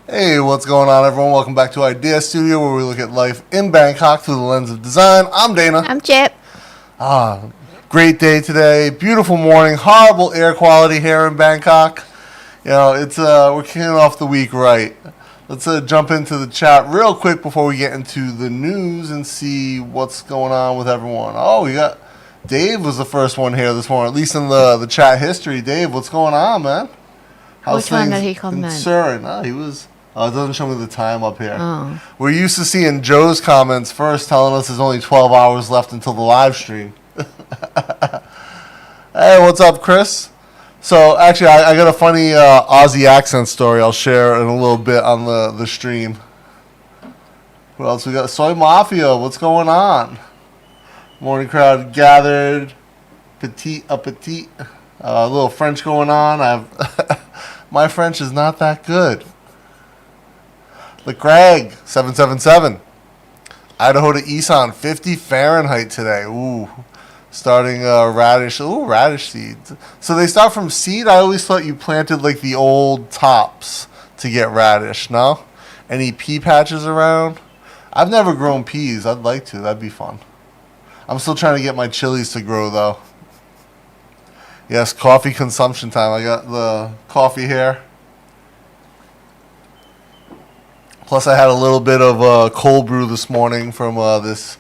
Hey, what's going on, everyone? Welcome back to Idea Studio, where we look at life in Bangkok through the lens of design. I'm Dana. I'm Chip. Great day today. Beautiful morning. Horrible air quality here in Bangkok. You know, it's we're kicking off the week right. Let's jump into the chat real quick before we get into the news and see what's going on with everyone. Oh, we got Dave was the first one here this morning, at least in the chat history. Dave, what's going on, man? Which one did he comment? In Surin? Oh, he was. Oh, it doesn't show me the time up here. Oh. We're used to seeing Joe's comments first, telling us there's only 12 hours left until the live stream. Hey, what's up, Chris? So, actually, I got a funny Aussie accent story I'll share in a little bit on the stream. What else we got? Soy Mafia, what's going on? Morning crowd gathered. Petit appetit. A little French going on. My French is not that good. LeCraig, 777. Idaho to Isan, 50 Fahrenheit today. Ooh. Starting radish. Ooh, radish seeds. So they start from seed? I always thought you planted like the old tops to get radish, no? Any pea patches around? I've never grown peas. I'd like to. That'd be fun. I'm still trying to get my chilies to grow, though. Yes, coffee consumption time. I got the coffee here. Plus, I had a little bit of cold brew this morning from these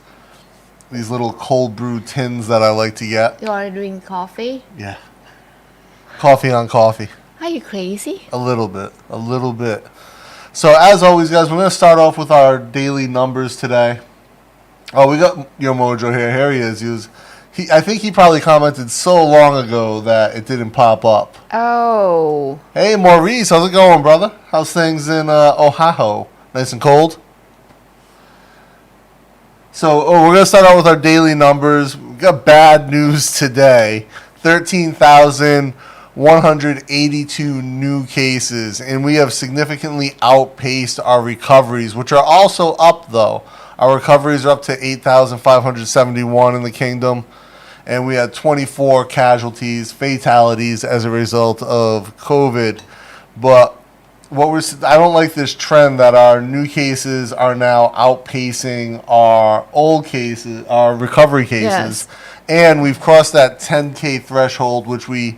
little cold brew tins that I like to get. You are doing coffee? Yeah. Coffee on coffee. Are you crazy? A little bit. So, as always, guys, we're going to start off with our daily numbers today. Oh, we got Yo Mojo here. Here he is. I think he probably commented so long ago that it didn't pop up. Oh. Hey, Maurice. How's it going, brother? How's things in Oahu? Nice and cold? So, we're going to start out with our daily numbers. We got bad news today. 13,182 new cases, and we have significantly outpaced our recoveries, which are also up, though. Our recoveries are up to 8,571 in the kingdom, and we had 24 casualties, fatalities as a result of COVID. But I don't like this trend that our new cases are now outpacing our old cases, our recovery cases. Yes. And we've crossed that 10K threshold, which we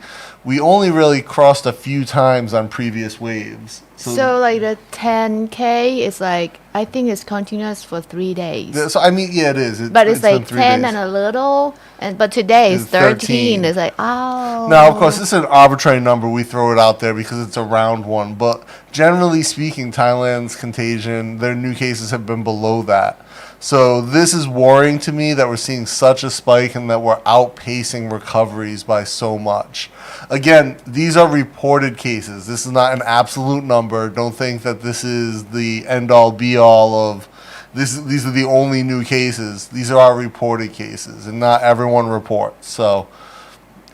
only really crossed a few times on previous waves. So like the 10K is like, I think it's continuous for 3 days. So I mean, yeah, it is. But it's like 10 days. And a little, but today is 13. It's like, oh. Now, of course, this is an arbitrary number. We throw it out there because it's a round one. But generally speaking, Thailand's contagion, their new cases have been below that. So this is worrying to me that we're seeing such a spike and that we're outpacing recoveries by so much. Again, these are reported cases. This is not an absolute number. Don't think that this is the end-all, be-all of this. These are the only new cases. These are our reported cases, and not everyone reports. So,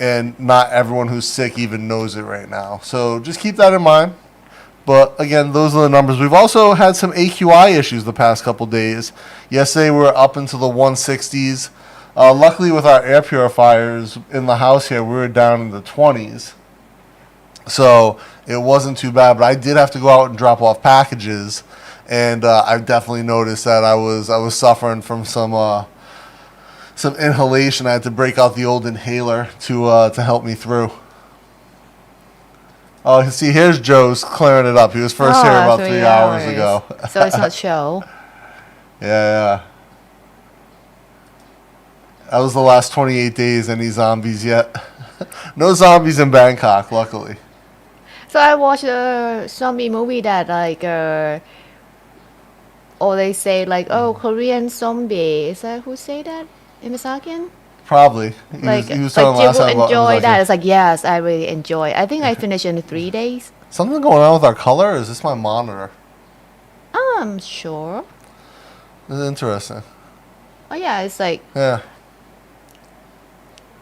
and not everyone who's sick even knows it right now. So just keep that in mind. But again, those are the numbers. We've also had some AQI issues the past couple days. Yesterday we were up into the 160s. Luckily, with our air purifiers in the house here, we were down in the 20s. So it wasn't too bad. But I did have to go out and drop off packages, and I definitely noticed that I was suffering from some inhalation. I had to break out the old inhaler to help me through. Oh, see, here's Joe's clearing it up. He was first here about 3 hours ago. So it's not show. Yeah. That was the last 28 days. Any zombies yet? No zombies in Bangkok, luckily. So I watched a zombie movie that like, or they say like, oh, Korean zombie. Is that who say that in Masakian? Probably. He was talking last time about enjoy that. It's like, yes, I really enjoy. I think I finished in 3 days. Something going on with our color? Or is this my monitor? I'm sure. This is interesting. Oh yeah, it's like. Yeah.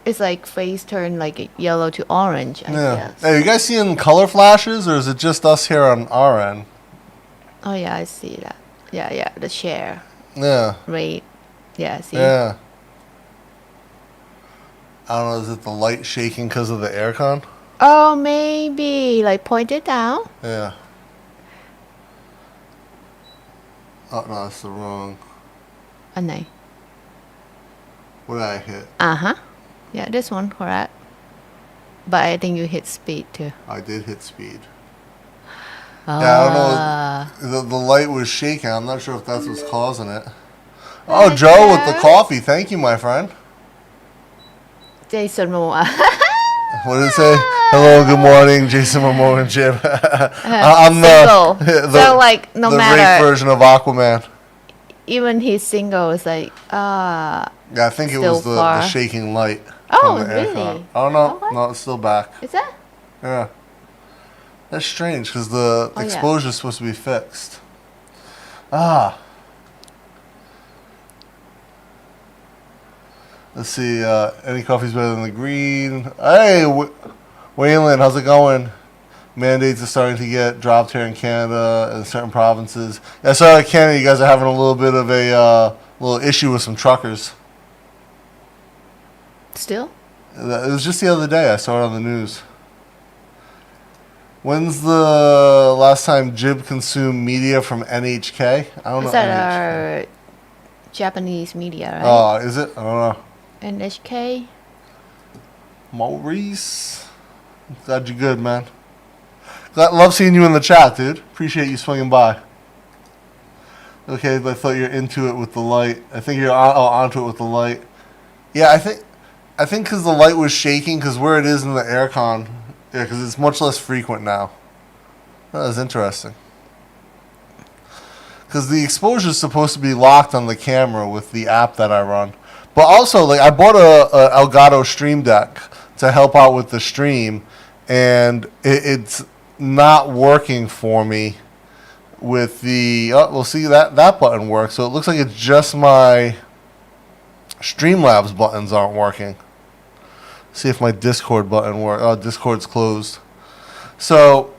It's like face turned like yellow to orange, I guess. Hey, you guys seeing color flashes, or is it just us here on our end? Oh yeah, I see that. Yeah, the share. Yeah. Rate. Yeah, see. Yeah. I don't know, is it the light shaking because of the aircon? Oh, maybe. Like point it down. Yeah. Oh, no, that's the wrong. อันไหน What did I hit? Yeah, this one correct. But I think you hit speed too. I did hit speed. Yeah, I don't know. The light was shaking. I'm not sure if that's what's causing it. Oh, Joe with the coffee. Thank you, my friend. Jason Momoa. What did it say? Hello, good morning, Jason Momoa and Jim. I'm Single. the So like no the matter, rape version of Aquaman. even he's single, it's like Yeah, I think it Still was the far. shaking light. Oh, from the really? aircon. Oh, no. Okay. No, it's still back. is that? Yeah. That's strange because the Oh, yeah. exposure is supposed to be fixed. Ah. Let's see. Any coffee's better than the green. Hey, Waylon, how's it going? Mandates are starting to get dropped here in Canada in certain provinces. Yeah, so in Canada, you guys are having a little bit of a little issue with some truckers. Still? It was just the other day. I saw it on the news. When's the last time Jib consumed media from NHK? I don't know. Is that NHK. our Japanese media, right? Oh, is it? I don't know. NHK? Maurice. Glad you're good, man. Love seeing you in the chat, dude. Appreciate you swinging by. Okay, I thought you're into it with the light. I think you're onto it with the light. Yeah, I think because the light was shaking, because where it is in the aircon, yeah, because it's much less frequent now. That was interesting. Because the exposure is supposed to be locked on the camera with the app that I run. But also, like, I bought a Elgato Stream Deck to help out with the stream, and it's not working for me with the... Oh, we'll see that button works. So it looks like it's just my Streamlabs buttons aren't working. See if my Discord button works. Oh, Discord's closed. So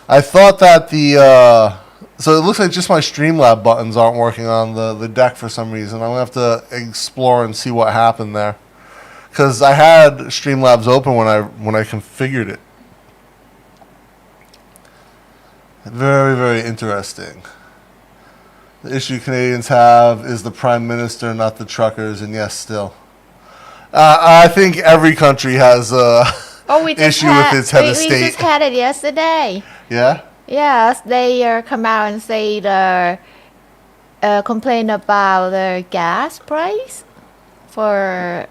I thought that so it looks like just my Streamlab buttons aren't working on the deck for some reason. I'm going to have to explore and see what happened there. Because I had Streamlabs open when I configured it. Very, very interesting. The issue Canadians have is the Prime Minister, not the truckers, and yes, still. I think every country has We just issue with its head of we state. just had it yesterday. Yeah? Yes, they come out and say complain about the gas price for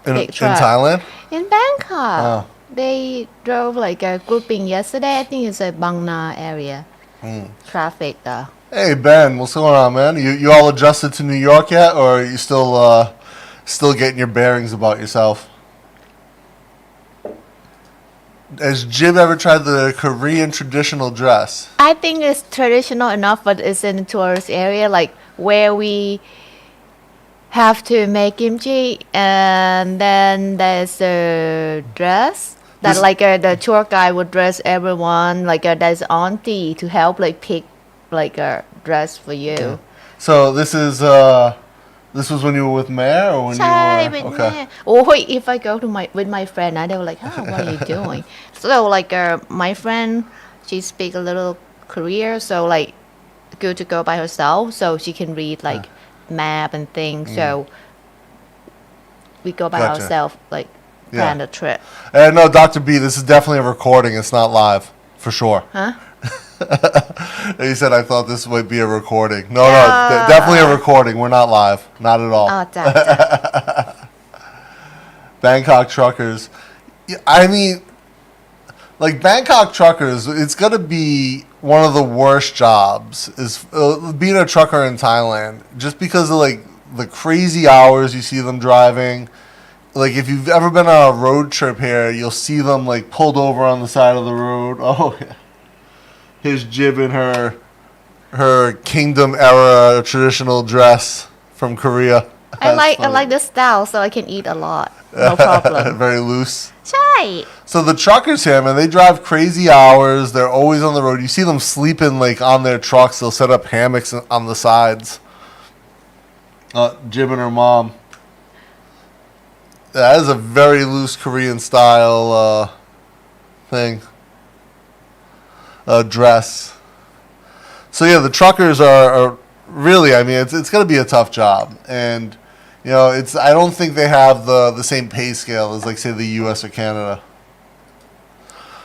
In big truck. Thailand? In Bangkok. Oh. They drove like a grouping yesterday. I think it's a Bang Na area. Traffic. Hey, Ben, what's going on, man? You all adjusted to New York yet, or are you still getting your bearings about yourself? Has Jib ever tried the Korean traditional dress? I think it's traditional enough, but it's in a tourist area, like where we have to make kimchi, and then there's a dress that This- like the tour guide would dress everyone, like there's auntie to help like pick like a dress for you. So this was when you were with Mayor, or when ใช่ you เป็น were แม่ okay? โอ้ย if I go to with my friend they were like what are you doing so like my friend she speak a little Korean so like good to go by herself so she can read like map and things so we go by Gotcha. ourselves like plan the trip No, Dr. B, this is definitely a recording. It's not live, for sure. huh He said I thought this might be a recording. No, definitely a recording. We're not live. Not at all. อ๋อจ้ะ Bangkok truckers. Yeah, I mean, like Bangkok truckers, it's going to be one of the worst jobs is being a trucker in Thailand just because of like the crazy hours you see them driving. Like if you've ever been on a road trip here, you'll see them like pulled over on the side of the road. Oh, yeah. Here's Jib in her kingdom era traditional dress from Korea. I like the style so I can eat a lot no problem Very loose. ใช่ So the truckers here, man, they drive crazy hours. They're always on the road. You see them sleeping like on their trucks. They'll set up hammocks on the sides. Jib and her mom. That is a very loose Korean style thing. Dress. So yeah, the truckers are really, I mean, it's going to be a tough job, and you know, I don't think they have the same pay scale as like say the U.S. or Canada.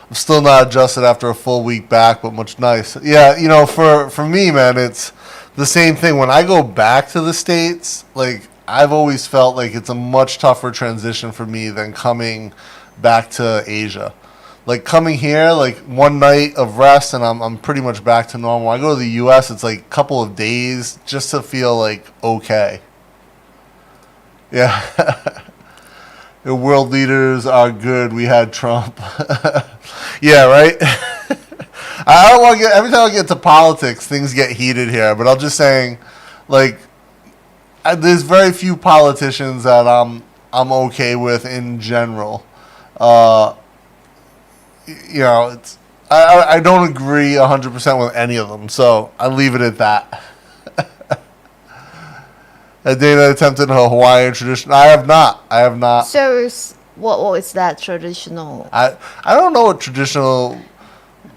I'm still not adjusted after a full week back, but much nice. Yeah, you know, for me, man, it's the same thing. When I go back to the States, like I've always felt like it's a much tougher transition for me than coming back to Asia. Like coming here, like one night of rest and I'm pretty much back to normal. I go to the U.S., it's like a couple of days just to feel like okay. Yeah. The world leaders are good. We had Trump. Yeah, right? I don't want to get, every time I get to politics, things get heated here. But I'm just saying, like, there's very few politicians that I'm okay with in general. You know, I don't agree 100% with any of them, so I leave it at that. Dana attempted a Hawaiian tradition. I have not. So what is that traditional? I don't know what traditional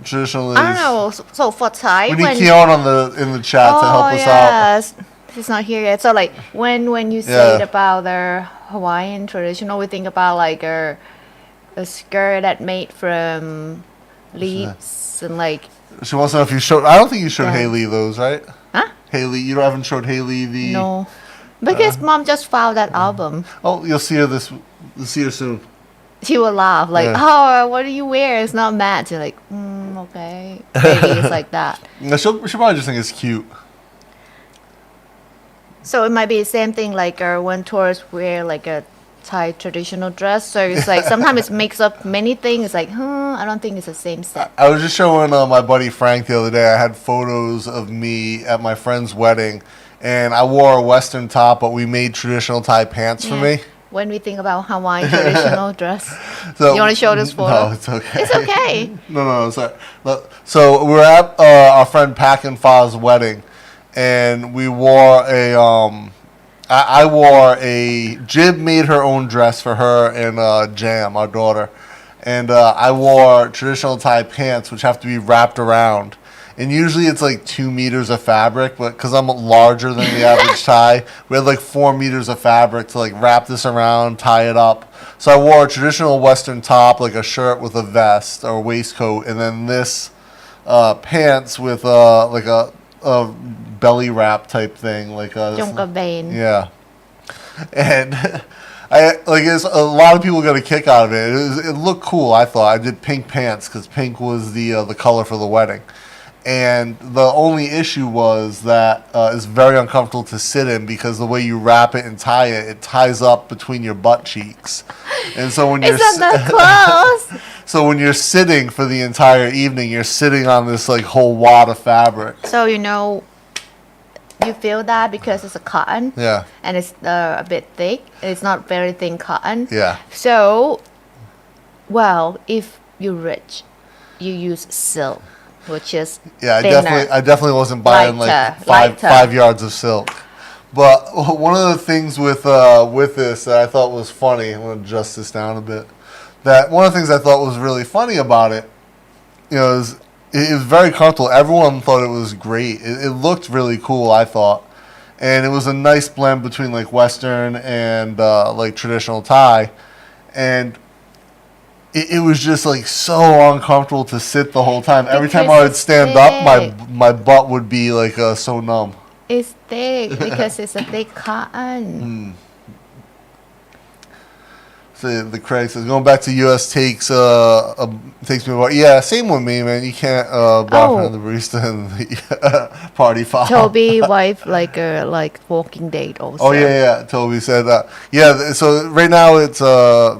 is. I don't know. So for Thai, We need Keon in the chat to help us out. He's not here yet. So like when you say about the Hawaiian traditional, we think about like a skirt that made from leaves and like. She wants to know if you showed. I don't think you showed Yeah. Haley those, right? Huh? Haley, you haven't showed Haley the. No, because mom just found that album. Oh, you'll see her soon. She will laugh like, Yeah. "Oh, what do you wear? It's not match." You're like, okay, maybe it's like that. No, she'll probably just think it's cute. So it might be the same thing like when tourists wear like a Thai traditional dress. So it's like sometimes it makes up many things. It's like, I don't think it's the same set. I was just showing my buddy Frank the other day. I had photos of me at my friend's wedding, and I wore a Western top, but we made traditional Thai pants for me. When we think about Hawaiian traditional dress, So, you want to show this photo? No, it's okay. It's okay. No, sorry. So we were at our friend Pak and Fa's wedding, and we wore I wore a Jib made her own dress for her and Jam, our daughter, and I wore traditional Thai pants, which have to be wrapped around. And usually it's like 2 meters of fabric, but because I'm larger than the average Thai, we had like 4 meters of fabric to like wrap this around, tie it up. So I wore a traditional Western top, like a shirt with a vest or waistcoat, and then this pants with like a belly wrap type thing, like a Jongkabane. yeah. And a lot of people got a kick out of it. It looked cool. I thought I did pink pants because pink was the color for the wedding. And the only issue was that it's very uncomfortable to sit in because the way you wrap it and tie it, it ties up between your butt cheeks. And so when It's not that close. so when you're sitting for the entire evening, you're sitting on this like whole wad of fabric. So you feel that because it's a cotton. Yeah. And it's a bit thick. It's not very thin cotton. Yeah. So, well, if you're rich, you use silk, which is thinner. I definitely wasn't buying Lighter. like 5 yards of silk. But one of the things with this that I thought was funny, I'm going to adjust this down a bit. That one of the things I thought was really funny about it, is it was very comfortable. Everyone thought it was great. It looked really cool, I thought. And it was a nice blend between like Western and like traditional Thai. And it was just like so uncomfortable to sit the whole time. Every time I would stand up, my butt would be like so numb. It's thick because it's a thick cotton. So the Craig says going back to US takes me a while. Yeah, same with me, man. You can't boyfriend the barista and the party foul. Toby wife like Walking Dead also. Oh yeah. Toby said that. Yeah, so right now it's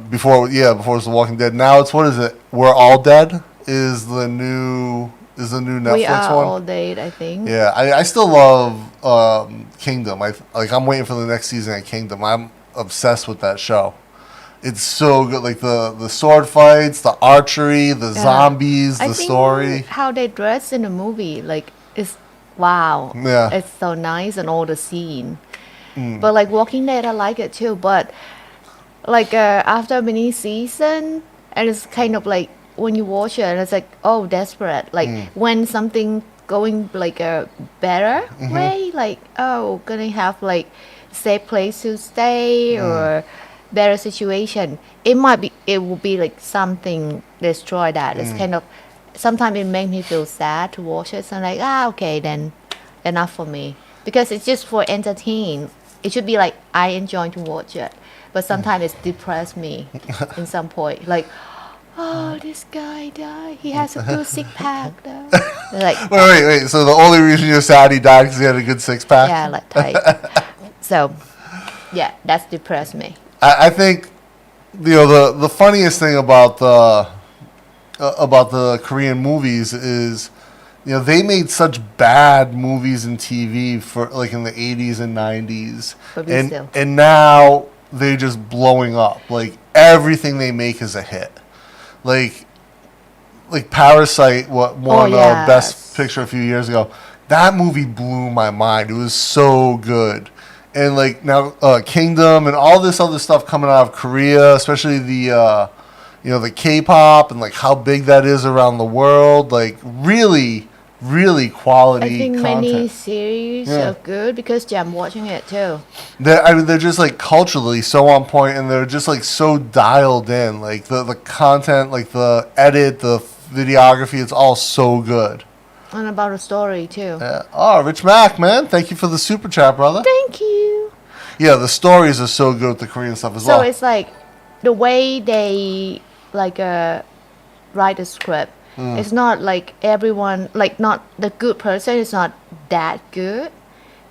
before it's The Walking Dead. Now it's what is it? We're All Dead is the new Netflix We Are one. All Dead, I think. Yeah, I still love Kingdom. I'm waiting for the next season of Kingdom. I'm obsessed with that show. It's so good, like the sword fights, the archery, the zombies, the story. How they dress in the movie, like, is wow. Yeah. It's so nice and all the scene. But like Walking Dead, I like it too. But like after many season, and it's kind of like when you watch it, and it's like desperate. Like when something going like a better way, like gonna have like safe place to stay or better situation. It will be like something destroy that. It's kind of sometimes it makes me feel sad to watch it. So I'm like, okay, then enough for me, because it's just for entertain. It should be like I enjoy to watch it, but sometimes it's depress me in some point. Like, oh, this guy died. He has a good six pack though. Like, Wait. So the only reason you're sad he died because he had a good six pack? yeah, like tight. So, yeah, that's depressed me. I think, the funniest thing about the Korean movies is, they made such bad movies and TV for like in the 80s and 90s, But we still. and now they're just blowing up. Like everything they make is a hit. Like Parasite, what won yes. Best Picture a few years ago. That movie blew my mind. It was so good. And like now, Kingdom and all this other stuff coming out of Korea, especially the the K-pop and like how big that is around the world. Like really, really quality I think content. many series are good because I'm watching it too. They're just like culturally so on point, and they're just like so dialed in. Like the content, like the edit, the videography, it's all so good. And about the story too. Yeah. Oh, Rich Mac, man, thank you for the super chat, brother. Thank you. Yeah, the stories are so good with the Korean stuff as well. So it's like the way they like write a script. It's not like everyone, like not the good person is not that good.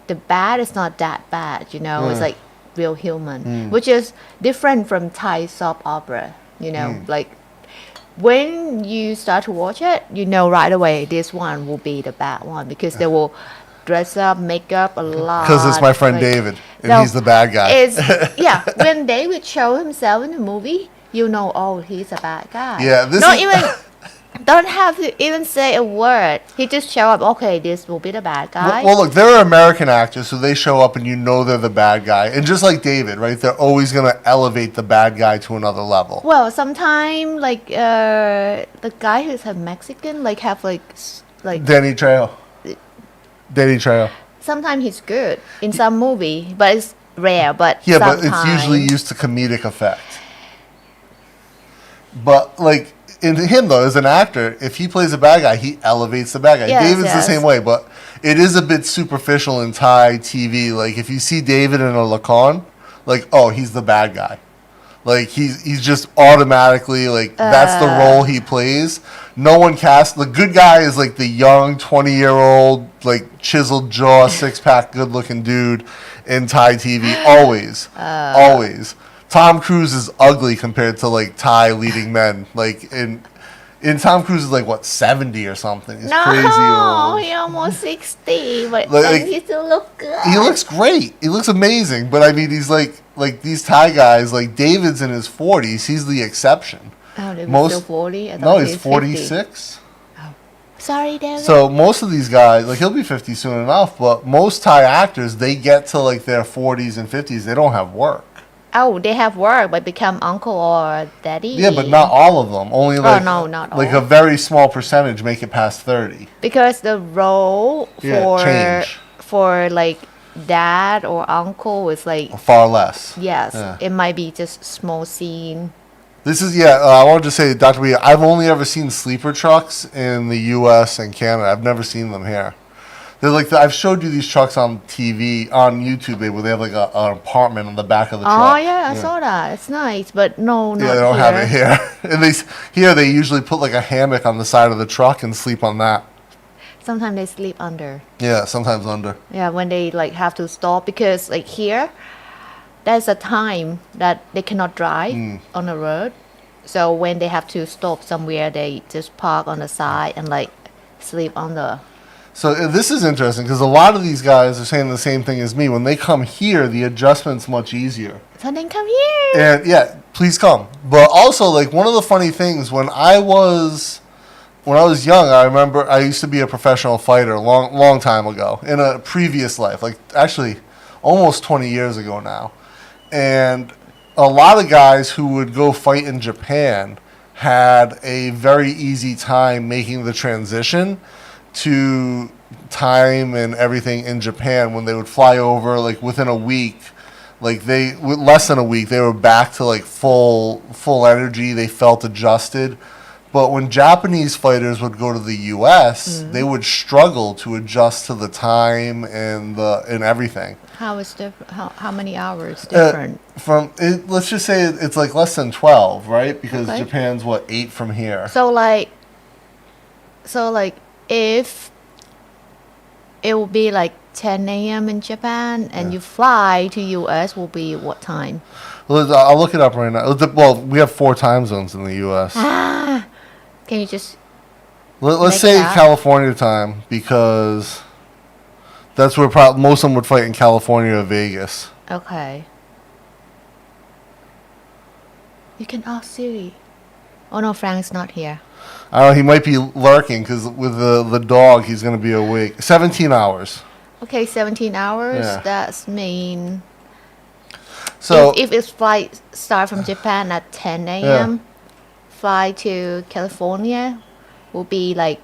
The bad is not that bad, It's like real human, which is different from Thai soap opera, like when you start to watch it, right away this one will be the bad one because they will dress up, make up a lot. Because it's my friend like, David, and he's the bad guy. When David show himself in the movie, oh, he's a bad guy. Yeah, this Not is even don't have to even say a word. He just show up. Okay, this will be the bad guy. Well, look, there are American actors, so they show up and they're the bad guy. And just like David, right? They're always going to elevate the bad guy to another level. Well, sometimes like the guy who's a Mexican, like have like Danny Trejo. Sometimes he's good in some movie, but it's rare. But Yeah, but it's usually used to comedic effect. But like in him though, as an actor, if he plays a bad guy, he elevates the bad guy. Yes, David's the same way, but it is a bit superficial in Thai TV. Like if you see David in a Lacan, like, oh, he's the bad guy. Like he's just automatically like that's the role he plays. No one casts the good guy is like the young 20-year-old like chiseled jaw, six pack, good looking dude in Thai TV. Always. Tom Cruise is ugly compared to like Thai leading men. Like in Tom Cruise is like what 70 or something. He's crazy old. He's almost 60, but Like, he still look good. He looks great. He looks amazing. But I mean, he's like these Thai guys. Like David's in his 40s. He's the exception. Oh, David's still 40? No, he's 46. Oh. Sorry, David. So most of these guys, like he'll be 50 soon enough. But most Thai actors, they get to like their 40s and 50s. They don't have work. Oh, they have work, but become uncle or daddy. Yeah, but not all of them. Only like no, not all. Like a very small percentage make it past 30. Because the role change. for like dad or uncle is like Far less. yes, Yeah. it might be just small scene. This is I wanted to say, Dr. B, I've only ever seen sleeper trucks in the U.S. and Canada. I've never seen them here. They're like I've showed you these trucks on TV, on YouTube, where they have like an apartment on the back of the truck. Oh yeah, I saw that. It's nice, but no, not Yeah, they don't here. have it here. And they usually put like a hammock on the side of the truck and sleep on that. Sometimes they sleep under. Yeah, sometimes under. Yeah, when they like have to stop because like here, there's a time that they cannot drive on the road. So when they have to stop somewhere, they just park on the side and like sleep on the. So this is interesting because a lot of these guys are saying the same thing as me. When they come here, the adjustment's much easier. So then come here. And yeah, please come. But also, like one of the funny things when I was young, I remember I used to be a professional fighter a long time ago in a previous life, like actually almost 20 years ago now. And a lot of guys who would go fight in Japan had a very easy time making the transition to time and everything in Japan when they would fly over, like within a week, like with less than a week, they were back to like full energy. They felt adjusted. But when Japanese fighters would go to the U.S., they would struggle to adjust to the time and everything. How is different? How many hours different? Let's just say it's like less than 12, right? Because Japan's 8 from here. So like if it will be like 10 a.m. in Japan and you fly to U.S. will be what time? Well, I'll look it up right now. Well, we have 4 time zones in the U.S. Can you just let's say California time, because that's where most of them would fight, in California or Vegas. Okay. You can ask Siri. Oh no, Frank's not here. I don't know, he might be lurking because with the dog, he's going to be awake. 17 hours. Okay, 17 hours. Yeah. That's mean. So if its flight start from Japan at 10 a.m., fly to California will be like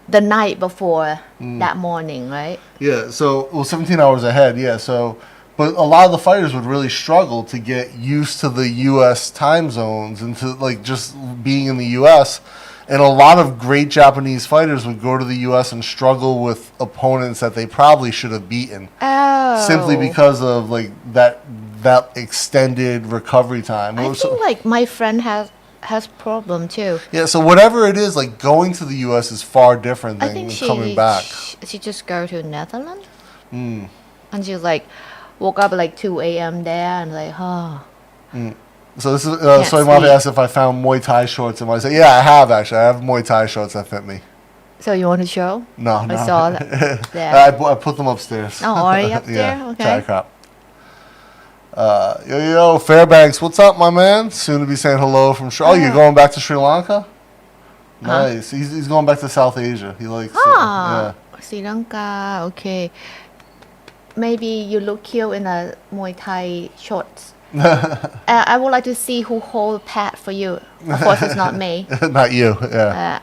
the night before that morning, right? Yeah. So 17 hours ahead. Yeah. So, but a lot of the fighters would really struggle to get used to the U.S. time zones and to like just being in the U.S. And a lot of great Japanese fighters would go to the U.S. and struggle with opponents that they probably should have beaten. Oh. Simply because of like that extended recovery time. I think like my friend has problem too. Yeah, so whatever it is, like going to the U.S. is far different than coming back. She just go to Netherlands. And she like woke up at like 2 a.m. there and like, So this is so Mom asked if I found Muay Thai shorts, and I said, yeah, I have actually. I have Muay Thai shorts that fit me. So you want to show? No. I saw that. I put them upstairs. Oh, already up there? Yeah, okay. Thai crop. Yo, Fairbanks, what's up, my man? Soon to be saying hello from you're going back to Sri Lanka? Nice. He's going back to South Asia. He likes Sri Lanka, okay. Maybe you look cute in a Muay Thai shorts. I would like to see who hold the pad for you. Of course, it's not me. Not you, yeah.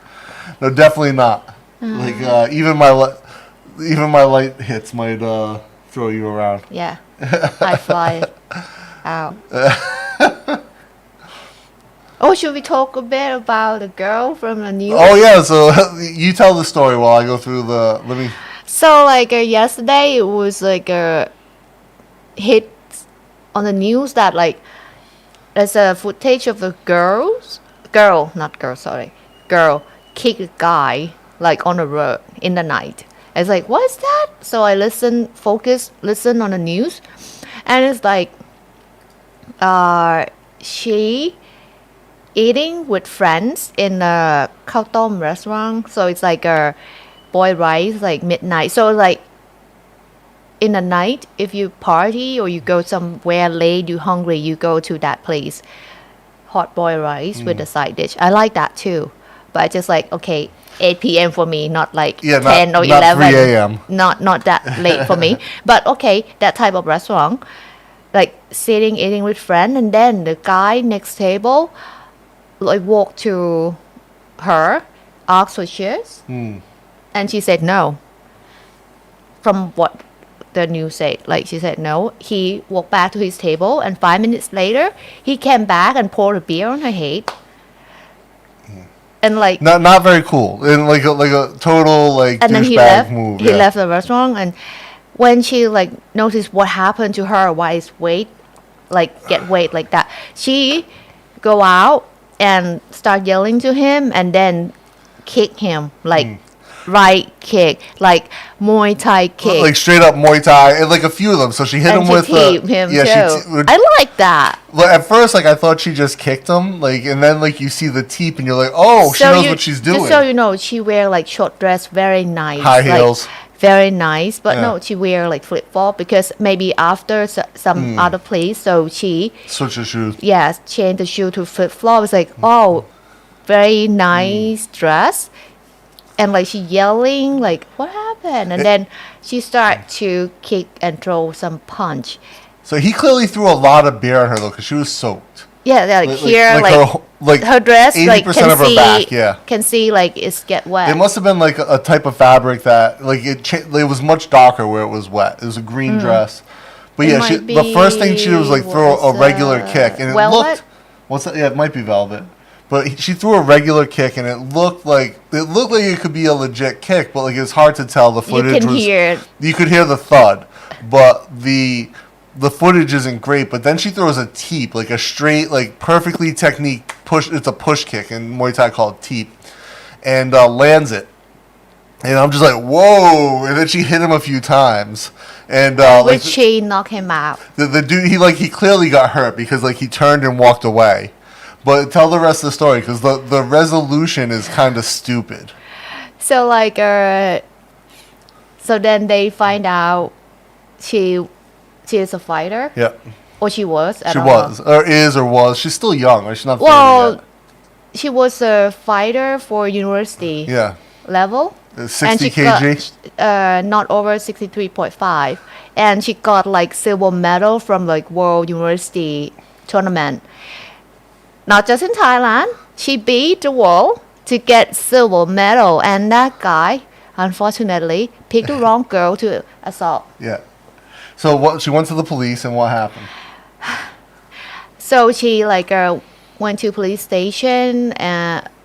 No, definitely not. Like even my light hits might throw you around. Yeah, I fly out. Oh, should we talk a bit about the girl from the news? Oh yeah, so you tell the story while I go through the. So like yesterday, it was like a hit on the news that like there's a footage of a girl kick a guy like on the road in the night. It's like, what is that? So I listen on the news, and it's like she eating with friends in a khao tom restaurant. So it's like a boiled rice, like midnight. So like in the night, if you party or you go somewhere late, you hungry, you go to that place. Hot boiled rice with a side dish. I like that too. But I just like, okay, 8 p.m. for me, not like 10 or 11. Not 3 a.m. Not that late for me. But okay, that type of restaurant. Like sitting, eating with friends. And then the guy next table, like walked to her, asked for chairs. And she said no. From what the news said, like she said no. He walked back to his table, and 5 minutes later, he came back and poured a beer on her head. And like not very cool, and like a total like and then he left. Move. He left the restaurant, and when she like noticed what happened to her, why his weight get weight like that, she go out and start yelling to him, and then kick him like. Right kick, like Muay Thai kick, like straight up Muay Thai, and like a few of them. So she hit him with him too. I like that. Well, at first, like I thought she just kicked him, like, and then like you see the teep, and you're like, oh, she knows what she's doing. Just so you know, she wear like short dress, very nice, high heels, very nice. But no, she wear like flip flop because maybe after some other place, so she switch the shoes. Yes, change the shoe to flip flop. It's like very nice dress. And like she yelling, like what happened? And then she start to kick and throw some punch. So he clearly threw a lot of beer on her though, because she was soaked. Yeah, like here, like like her dress, like 80% can of her see, back. Yeah. can see like it's get wet. It must have been like a type of fabric that like it was much darker where it was wet. It was a green dress. But It yeah, might the first thing she did was like be, throw what a was, regular kick, and it velvet? looked. What's that? Yeah, it might be velvet. But she threw a regular kick, and it looked like it could be a legit kick, but like it's hard to tell. The footage you could hear the thud, but the footage isn't great. But then she throws a teep, like a straight, like perfectly technique push. It's a push kick in Muay Thai called teep, and lands it. And I'm just like, whoa! And then she hit him a few times, and which she knocked him out. The dude, he clearly got hurt because like he turned and walked away. But tell the rest of the story because the resolution is kind of stupid. So like, so then they find out she is a fighter. Yeah. Or she was. She was, or is, or was. She's still young, right? She's not 30 yet. She was a fighter for university. Yeah. Level. 60 kg? Got, not over 63.5. And she got like silver medal from like World University Tournament. Not just in Thailand. She beat the world to get silver medal. And that guy, unfortunately, picked the wrong girl to assault. Yeah. So she went to the police and what happened? So she like went to police station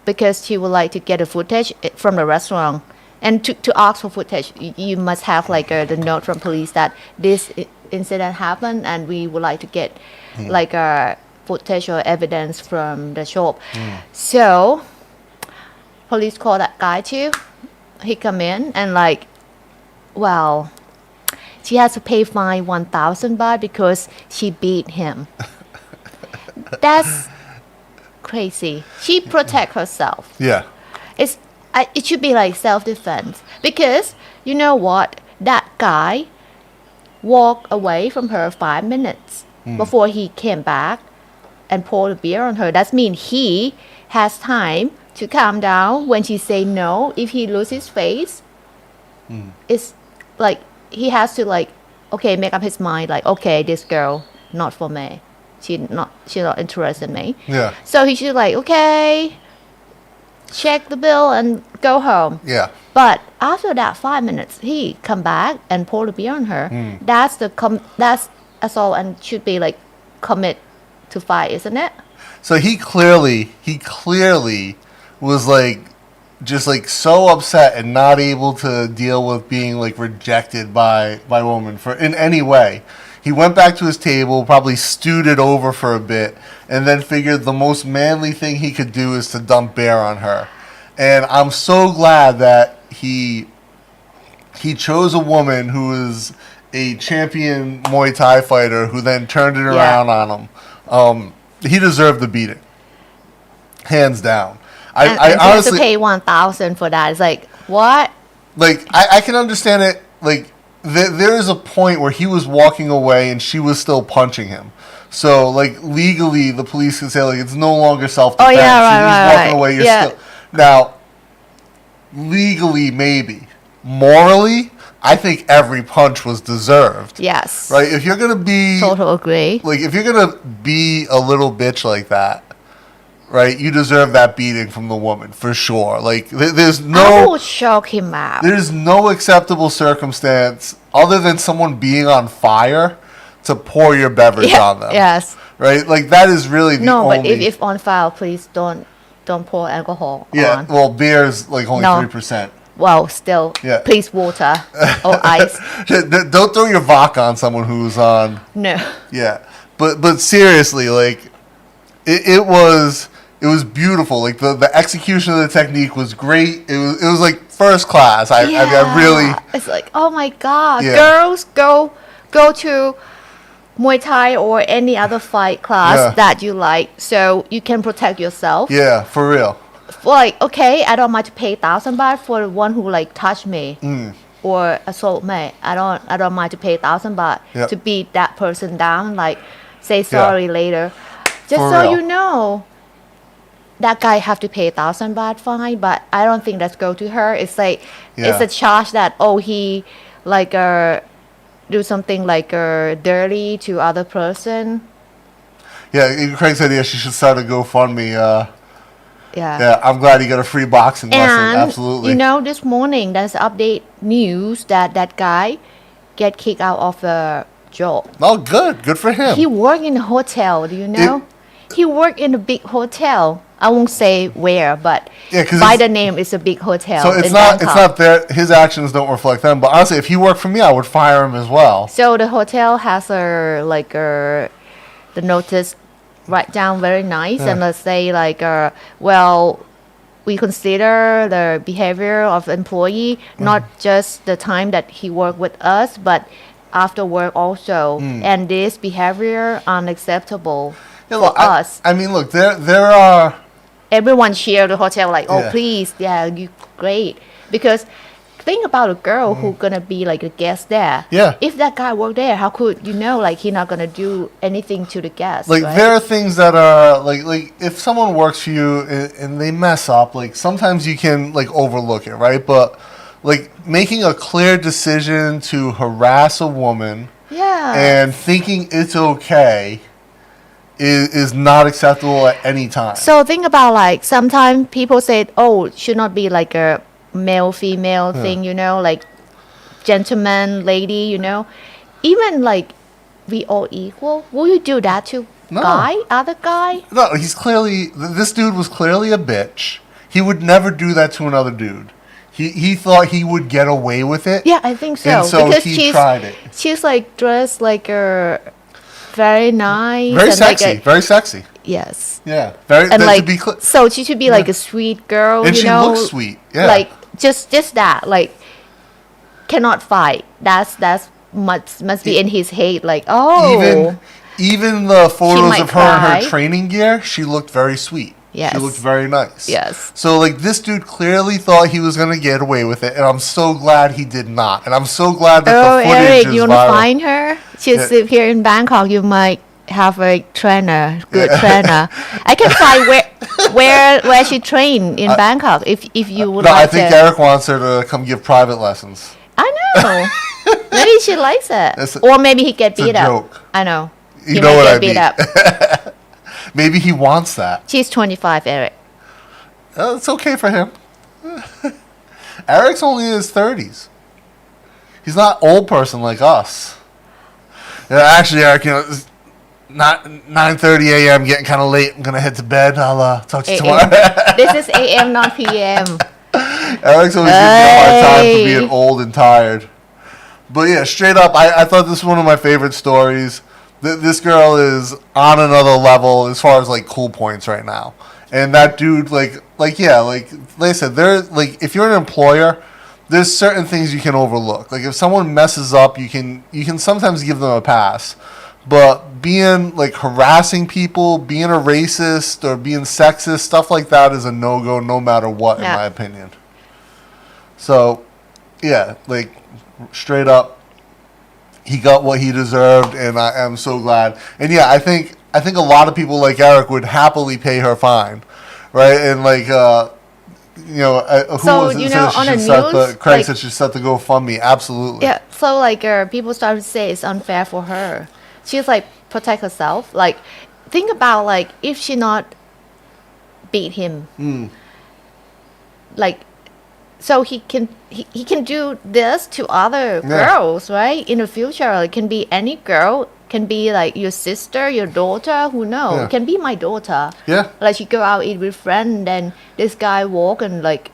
because she would like to get the footage from the restaurant. And to ask for footage, you must have like the note from police that this incident happened, and we would like to get like footage or evidence from the shop. So police called that guy too. He come in and like, well, she has to pay fine 1,000 baht because she beat him. That's crazy. She protect herself. Yeah. It should be like self-defense because you know what, that guy walked away from her 5 minutes before he came back and poured a beer on her. That means he has time to calm down when she say no. If he loses his face, it's like he has to like make up his mind like, okay, this girl not for me. She's not interested in me. Yeah. So he should like, okay, check the bill and go home. Yeah. But after that 5 minutes, he come back and pour the beer on her. That's that's assault and should be like commit to fight, isn't it? So he clearly was like just like so upset and not able to deal with being like rejected by women in any way. He went back to his table, probably stewed it over for a bit, and then figured the most manly thing he could do is to dump beer on her. And I'm so glad that he chose a woman who is a champion Muay Thai fighter who then turned it around on him. He deserved the beating, hands down. I honestly have to pay 1,000 for that. It's like, what? Like I can understand it. Like there is a point where he was walking away and she was still punching him. So like legally, the police can say like it's no longer self-defense. Oh yeah, right, he's walking away. You're still now. Legally, maybe. Morally, I think every punch was deserved. Yes. Right? If you're gonna be total agree. Like if you're gonna be a little bitch like that, right? You deserve that beating from the woman for sure. Like there's no. I will choke him out. There's no acceptable circumstance other than someone being on fire to pour your beverage on them. Yes. Right? Like that is really the only. No, but if on fire, please don't pour alcohol on. Yeah. Well, beer is like only 3%. Well, still, please water or ice. Don't throw your vodka on someone who's on. No. Yeah, but seriously, like it was beautiful. Like the execution of the technique was great. It was like first class. I really. It's like, oh my god, girls go to Muay Thai or any other fight class that you like, so you can protect yourself. Yeah, for real. Like, okay, I don't mind to pay 1,000 baht for the one who like touched me or assault me. I don't mind to pay 1,000 baht to beat that person down. Like, say sorry later, just for so real. you know. That guy have to pay 1,000 baht fine, but I don't think that's go to her. It's like it's a charge that he like do something like dirty to other person. Yeah, Craig said she should start a GoFundMe. Yeah. Yeah, I'm glad he got a free boxing lesson. And Absolutely. this morning there's update news that guy get kicked out of the job. Oh, good for him. He worked in a hotel. Do you know? He worked in a big hotel. I won't say where, but by the name, it's a big hotel. So it's in not Bangkok. his actions don't reflect them. But honestly, if he worked for me, I would fire him as well. So the hotel has the notice write down very nice, and let's say we consider the behavior of the employee, not just the time that he worked with us, but after work also. And this behavior unacceptable for us. I mean, look, there are... Everyone cheer the hotel Yeah. please, you great. Because think about a girl who gonna be like a guest there. Yeah. If that guy worked there, how could he not gonna do anything to the guest? Like, right? there are things that are, like if someone works for you and they mess up, like, sometimes you can, like, overlook it, right? But, like, making a clear decision to harass a woman and thinking it's okay is not acceptable at any time. So think about sometimes people say, oh, it should not be like a male female thing, like gentleman lady, even like we all equal. Will you do that to other guy? No, this dude was clearly a bitch. He would never do that to another dude. He thought he would get away with it. Yeah, I think so. And so because he tried it. She's like dressed like a very nice, very and sexy, like very sexy. Yes. Yeah, very. And like, to be so she should be like a sweet girl, and she looks sweet. Yeah, like just that, like cannot fight. That's must be in his head. Like, oh, even the photos of her in cry. her training gear, she looked very sweet. Yes. She looked very nice. Yes. So, like, this dude clearly thought he was going to get away with it, and I'm so glad he did not. And I'm so glad that the footage Eric, is you want viral. to find her? She's live here in Bangkok. You might have a trainer, good trainer. I can find where she trained in Bangkok if you would No, like I think to. Eric wants her to come give private lessons. I know. Maybe she likes it. Or maybe he get beat up. Joke. I know. You He know might what get I beat mean. up. Maybe he wants that. She's 25, Eric. It's okay for him. Eric's only in his 30s. He's not an old person like us. Yeah, actually, Eric, it's not 9:30 a.m. Getting kind of late. I'm gonna head to bed. I'll talk to you tomorrow. This is AM, not PM. Eric's always giving me a hard time for being old and tired. But yeah, straight up, I thought this was one of my favorite stories. This girl is on another level as far as like cool points right now. And that dude, like I said, if you're an employer, there's certain things you can overlook. Like if someone messes up, you can sometimes give them a pass. But being like harassing people, being a racist or being sexist, stuff like that is a no-go no matter what, in my opinion. So, yeah, like straight up, he got what he deserved, and I am so glad. And yeah, I think a lot of people like Eric would happily pay her fine, right? And like, who So, was it? on the news, Craig said she set the GoFundMe. Absolutely. Yeah, so like people start to say it's unfair for her. She's like protect herself. Like think about like if she not beat him, like so he can do this to other girls, right? In the future, it can be any girl. Can be like your sister, your daughter, who knows? It can be my daughter. Yeah. Like she go out eat with friend, then this guy walk and like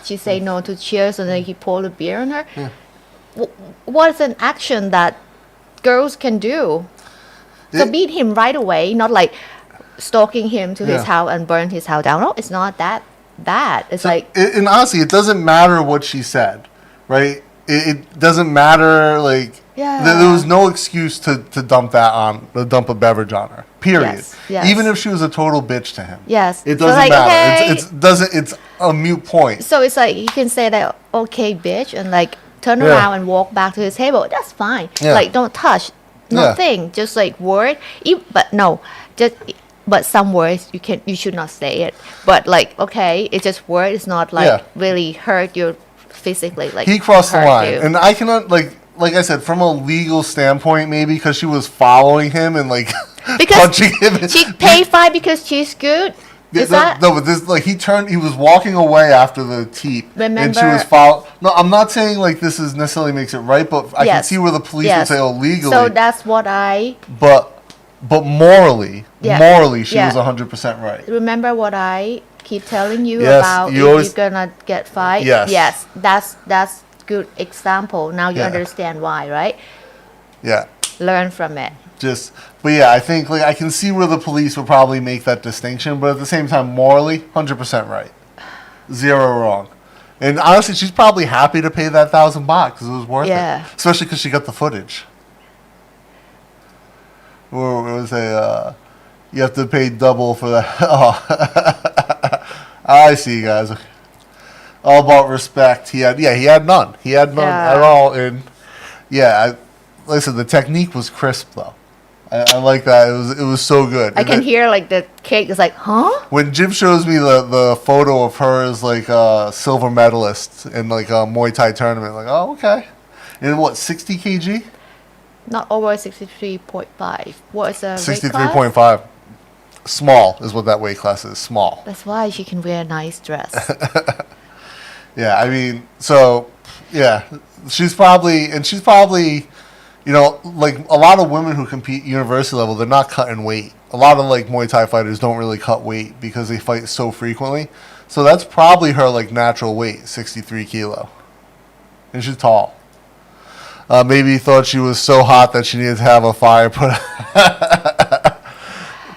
she say no to cheers, and then he pour the beer on her. Yeah. What is an action that girls can do? So beat him right away, not like stalking him to his house and burn his house down. No, it's not that bad. It's and honestly, it doesn't matter what she said, right? It doesn't matter. Like there was no excuse to dump a beverage on her. Period. Yes. Even if she was a total bitch to him. Yes. It doesn't matter. It's a mute point. So it's like you can say that okay, bitch, and like turn around and walk back to his table. That's fine. Yeah. Like don't touch nothing. Just like word. But some words you should not say it. But like okay, it's just word. It's not like really hurt you physically. Like he crossed the line, you. and I cannot like I said, from a legal standpoint, maybe because she was following him and like Because punching him. she paid fine because she's good. Is that? No, but this like he was walking away after the teep, and she was Remember? followed. No, I'm not saying like this is necessarily makes it right, but I can see where the police would say, "Oh, legally." So that's what I But morally, she Yeah. was 100% right. remember. What I keep telling you Yes, about. you If always- you're gonna get fined. Yes. Yes. That's good example. Now you Yeah. understand why, right? Yeah. Learn from it. But yeah, I think like I can see where the police would probably make that distinction, but at the same time, morally, 100% right, 0 wrong. And honestly, she's probably happy to pay that $1,000 because it was worth Yeah. it, especially because she got the footage. Or it was you have to pay double for that. Oh, I see, you guys. All about respect. He had none. He had none Yeah. at all. And yeah, listen, the technique was crisp though. I like that. It was so good. I And can then hear like the cake is like, huh? when Jim shows me the photo of her as like a silver medalist in like a Muay Thai tournament, like, oh, okay. And what, 60 kg? Not over 63.5. What is a weight class? 63.5. Small is what that weight class is. Small. That's why she can wear a nice dress. Yeah, I mean, so yeah, she's probably, you know, like a lot of women who compete university level, they're not cutting weight. A lot of like Muay Thai fighters don't really cut weight because they fight so frequently. So that's probably her like natural weight, 63 kilo. And she's tall. Maybe thought she was so hot that she needed to have a fire put.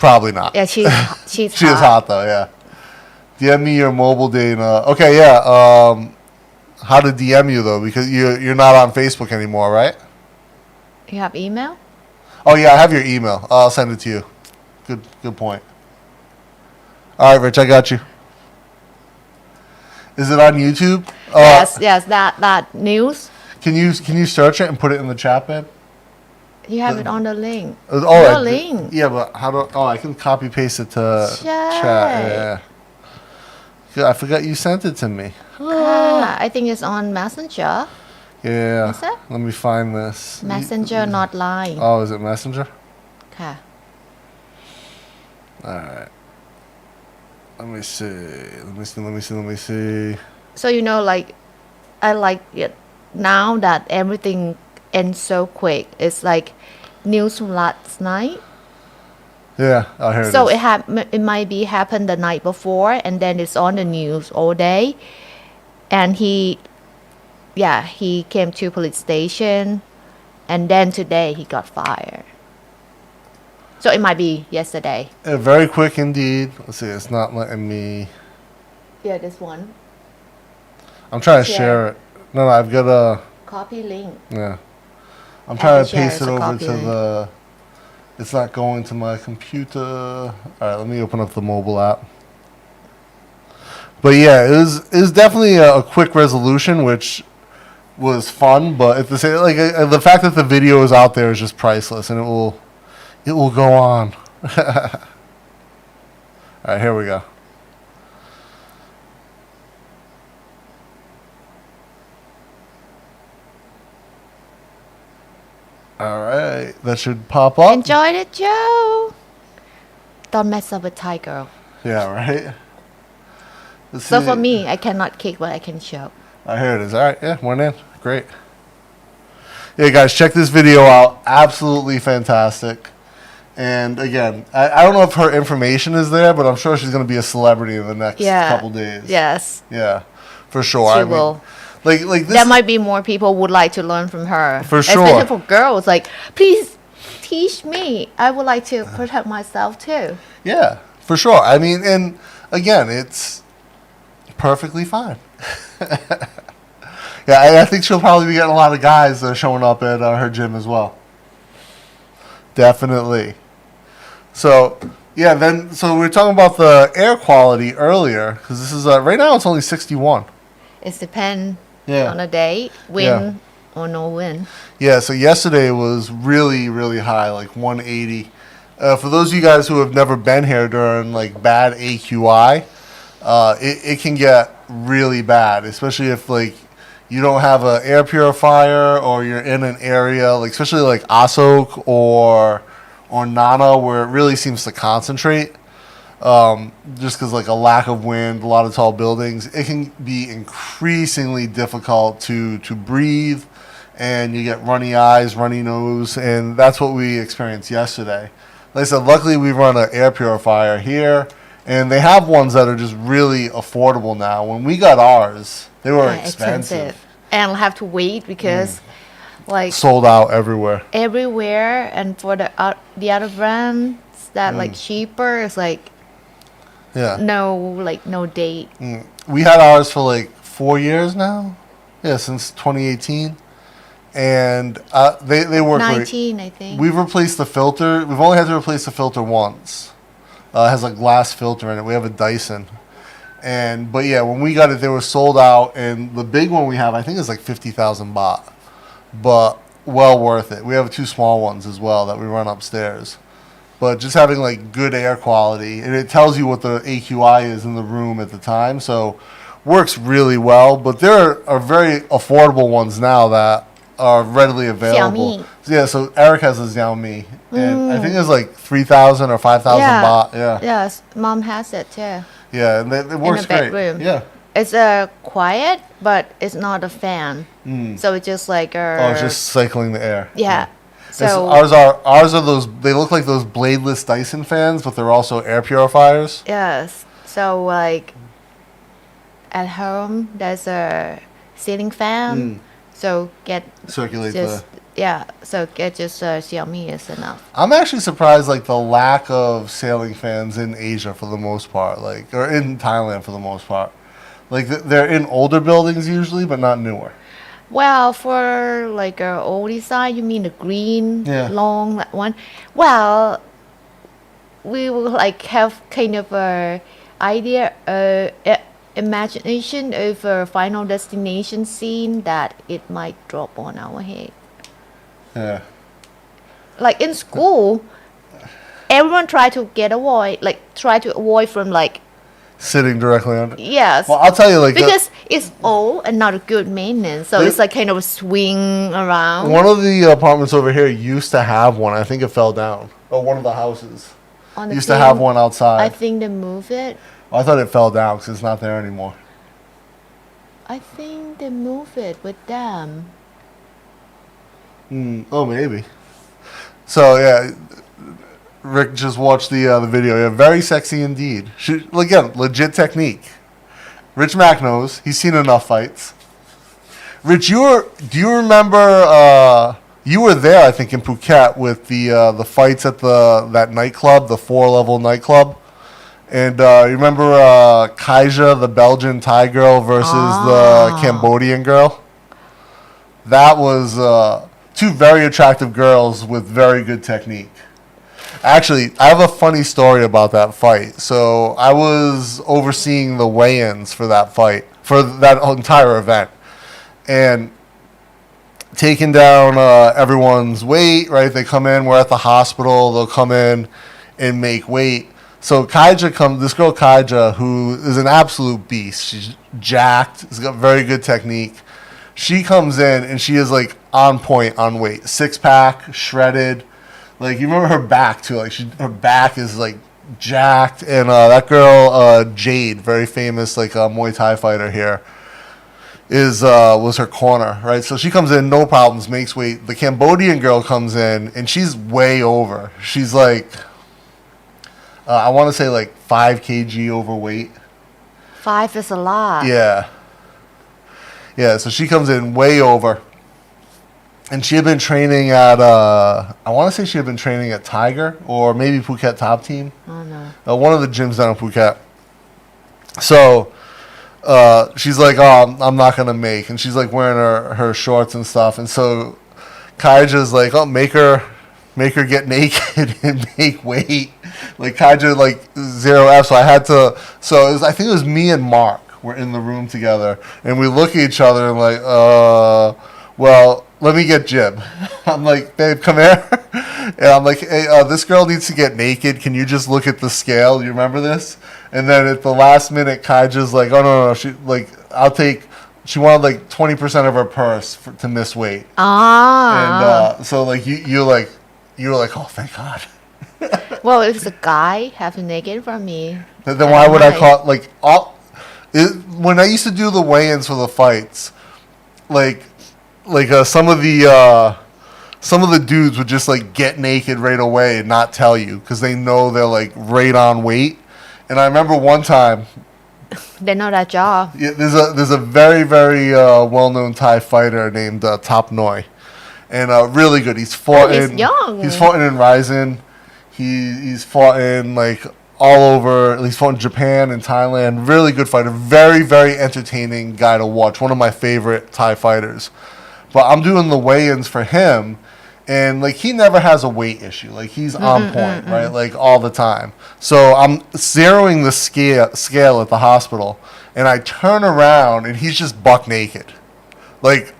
Probably not. Yeah, she's She is hot though, yeah. DM me your mobile data. Okay, yeah. How to DM you though? Because you're not on Facebook anymore, right? You have email? Oh yeah, I have your email. I'll send it to you. Good point. All right, Rich, I got you. Is it on YouTube? Yes. That news. Can you search it and put it in the chat, babe? You have it on the link. Oh, link. Yeah, but how do? Oh, I can copy paste it to Chat. chat. Yeah, I forgot you sent it to me. I think it's on Messenger. Yeah. Is it? Let me find this. Messenger, not Line. Oh, is it Messenger? Okay. All right. Let me see. So you know, like, I like it now that everything ends so quick. It's like news from last night. Yeah. Oh, here So it is. it might be happened the night before, and then it's on the news all day. And he came to police station, and then today he got fired. So it might be yesterday. Very quick indeed. Let's see. It's not letting me. Yeah, this one. I'm trying to Share. share it. No, I've got a. Copy link. Yeah. I'm trying to share paste as it a over copy to link. the. It's not going to my computer. All right, let me open up the mobile app. But yeah, it was definitely a quick resolution, which was fun. But at the same, like the fact that the video is out there is just priceless, and it will go on. All right, here we go. All right, that should pop up. Enjoy the show. Don't mess up with Thai girl. Yeah, right. Let's So see. for me, I cannot kick what I can show. Here it is. All right, yeah, one in. Great. Yeah, guys, check this video out. Absolutely fantastic. And again, I don't know if her information is there, but I'm sure she's going to be a celebrity in the next couple days. Yes. Yeah, for sure. She I mean, will. like this. There might be more people would like to learn from her. For sure. Especially for girls. Like, please teach me. I would like to protect myself too. Yeah, for sure. I mean, and again, it's perfectly fine. Yeah, I think she'll probably be getting a lot of guys showing up at her gym as well. Definitely. So, yeah, so we were talking about the air quality earlier, because this is, right now it's only 61. It depends Yeah. on the day, wind or no wind. Yeah, so yesterday was really, really high, like 180. For those of you guys who have never been here during, like, bad AQI, it can get really bad, especially if, like, you don't have an air purifier or you're in an area, like, especially, like, Asok or or Nana, where it really seems to concentrate. Just because like a lack of wind, a lot of tall buildings, it can be increasingly difficult to breathe, and you get runny eyes, runny nose, and that's what we experienced yesterday. Like I said, luckily we run an air purifier here, and they have ones that are just really affordable now. When we got ours, they were expensive. And I'll have to wait because like Sold out everywhere. everywhere, and for the other brands that like cheaper, it's like Yeah. no date. We had ours for like 4 years now. Yeah, since 2018. And they work great. 19, I think. We've replaced the filter. We've only had to replace the filter once. It has a glass filter in it. We have a Dyson. But yeah, when we got it, they were sold out. And the big one we have, I think, is like 50,000 baht. But well worth it. We have 2 small ones as well that we run upstairs. But just having like good air quality, and it tells you what the AQI is in the room at the time. So works really well. But there are very affordable ones now that are readily available. Xiaomi. Yeah, so Eric has a Xiaomi, and I think it's like 3,000 or 5,000 baht. Yeah, Yes, mom has it too. yeah, and it works in the great. bedroom. Yeah. It's quiet, but it's not a fan. So it's just like Oh, it's just cycling the air. yeah. It's- So ours are those. They look like those bladeless Dyson fans, but they're also air purifiers. yes, so like at home there's a ceiling fan. So Circulate just so get just Xiaomi is enough. I'm actually surprised, like the lack of ceiling fans in Asia for the most part, like or in Thailand for the most part. Like they're in older buildings usually, but not newer. Well, for like a oldie side, you mean the green Yeah. long one? Well, we will like have kind of a idea, imagination of a final destination scene that it might drop on our head. Yeah. Like in school, everyone try to avoid from like Sitting directly under. yes. Well, I'll tell you, like because it's old and not a good maintenance, so it's like kind of swing around. one of the apartments over here used to have one. I think it fell down. Or one of the houses On the used to have thing, one outside. I think they move it. I thought it fell down because it's not there anymore. I think they move it with them. Oh, maybe. So yeah, Rick just watched the video. Yeah, very sexy indeed. Again, legit technique. Rich Mac knows. He's seen enough fights. Rich, do you remember? You were there, I think, in Phuket with the fights at that nightclub, the 4-level nightclub. And you remember Kaija, the Belgian Thai girl, versus the Cambodian girl? That was 2 very attractive girls with very good technique. Actually, I have a funny story about that fight. So I was overseeing the weigh-ins for that fight, for that entire event. And taking down everyone's weight, right? They come in, we're at the hospital, they'll come in and make weight. So this girl Kaija, who is an absolute beast, she's jacked, has got very good technique. She comes in and she is like on point on weight, 6-pack, shredded. Like you remember her back too, like her back is like jacked. And that girl Jade, very famous like Muay Thai fighter here, was her corner, right? So she comes in, no problems, makes weight. The Cambodian girl comes in and she's way over. She's like, I want to say like 5 kg overweight. 5 is a lot. Yeah. Yeah, so she comes in way over. And she had been training at, I want to say she had been training at Tiger or maybe Phuket Top Team. Oh, no. One of the gyms down in Phuket. So she's like, oh, I'm not going to make. And she's like wearing her shorts and stuff. And so Kaija's like, oh, make her get naked and make weight. Like Kaija, like 0F. So I had to, I think it was me and Mark were in the room together. And we look at each other and like, well, let me get Jib. I'm like, babe, come here. And I'm like, hey, this girl needs to get naked. Can you just look at the scale? You remember this? And then at the last minute, Kaija's like, oh, no. She wanted like 20% of her purse to miss weight. Ah. And so like, you were like, oh, thank God. Well, if it's a guy half naked from me, Then why would I mind. call like when I used to do the weigh-ins for the fights, like some of the dudes would just like get naked right away and not tell you because they know they're like right on weight. And I remember one time, They know that job. yeah, there's a very very well-known Thai fighter named Top Noi, and really good. He's fought he's in young. He's fought in Ryzen. He's fought in like all over. He's fought in Japan and Thailand. Really good fighter. Very very entertaining guy to watch. One of my favorite Thai fighters. But I'm doing the weigh-ins for him, and like he never has a weight issue. Like he's on point, right? Like all the time. So I'm zeroing the scale at the hospital, and I turn around and he's just buck naked, like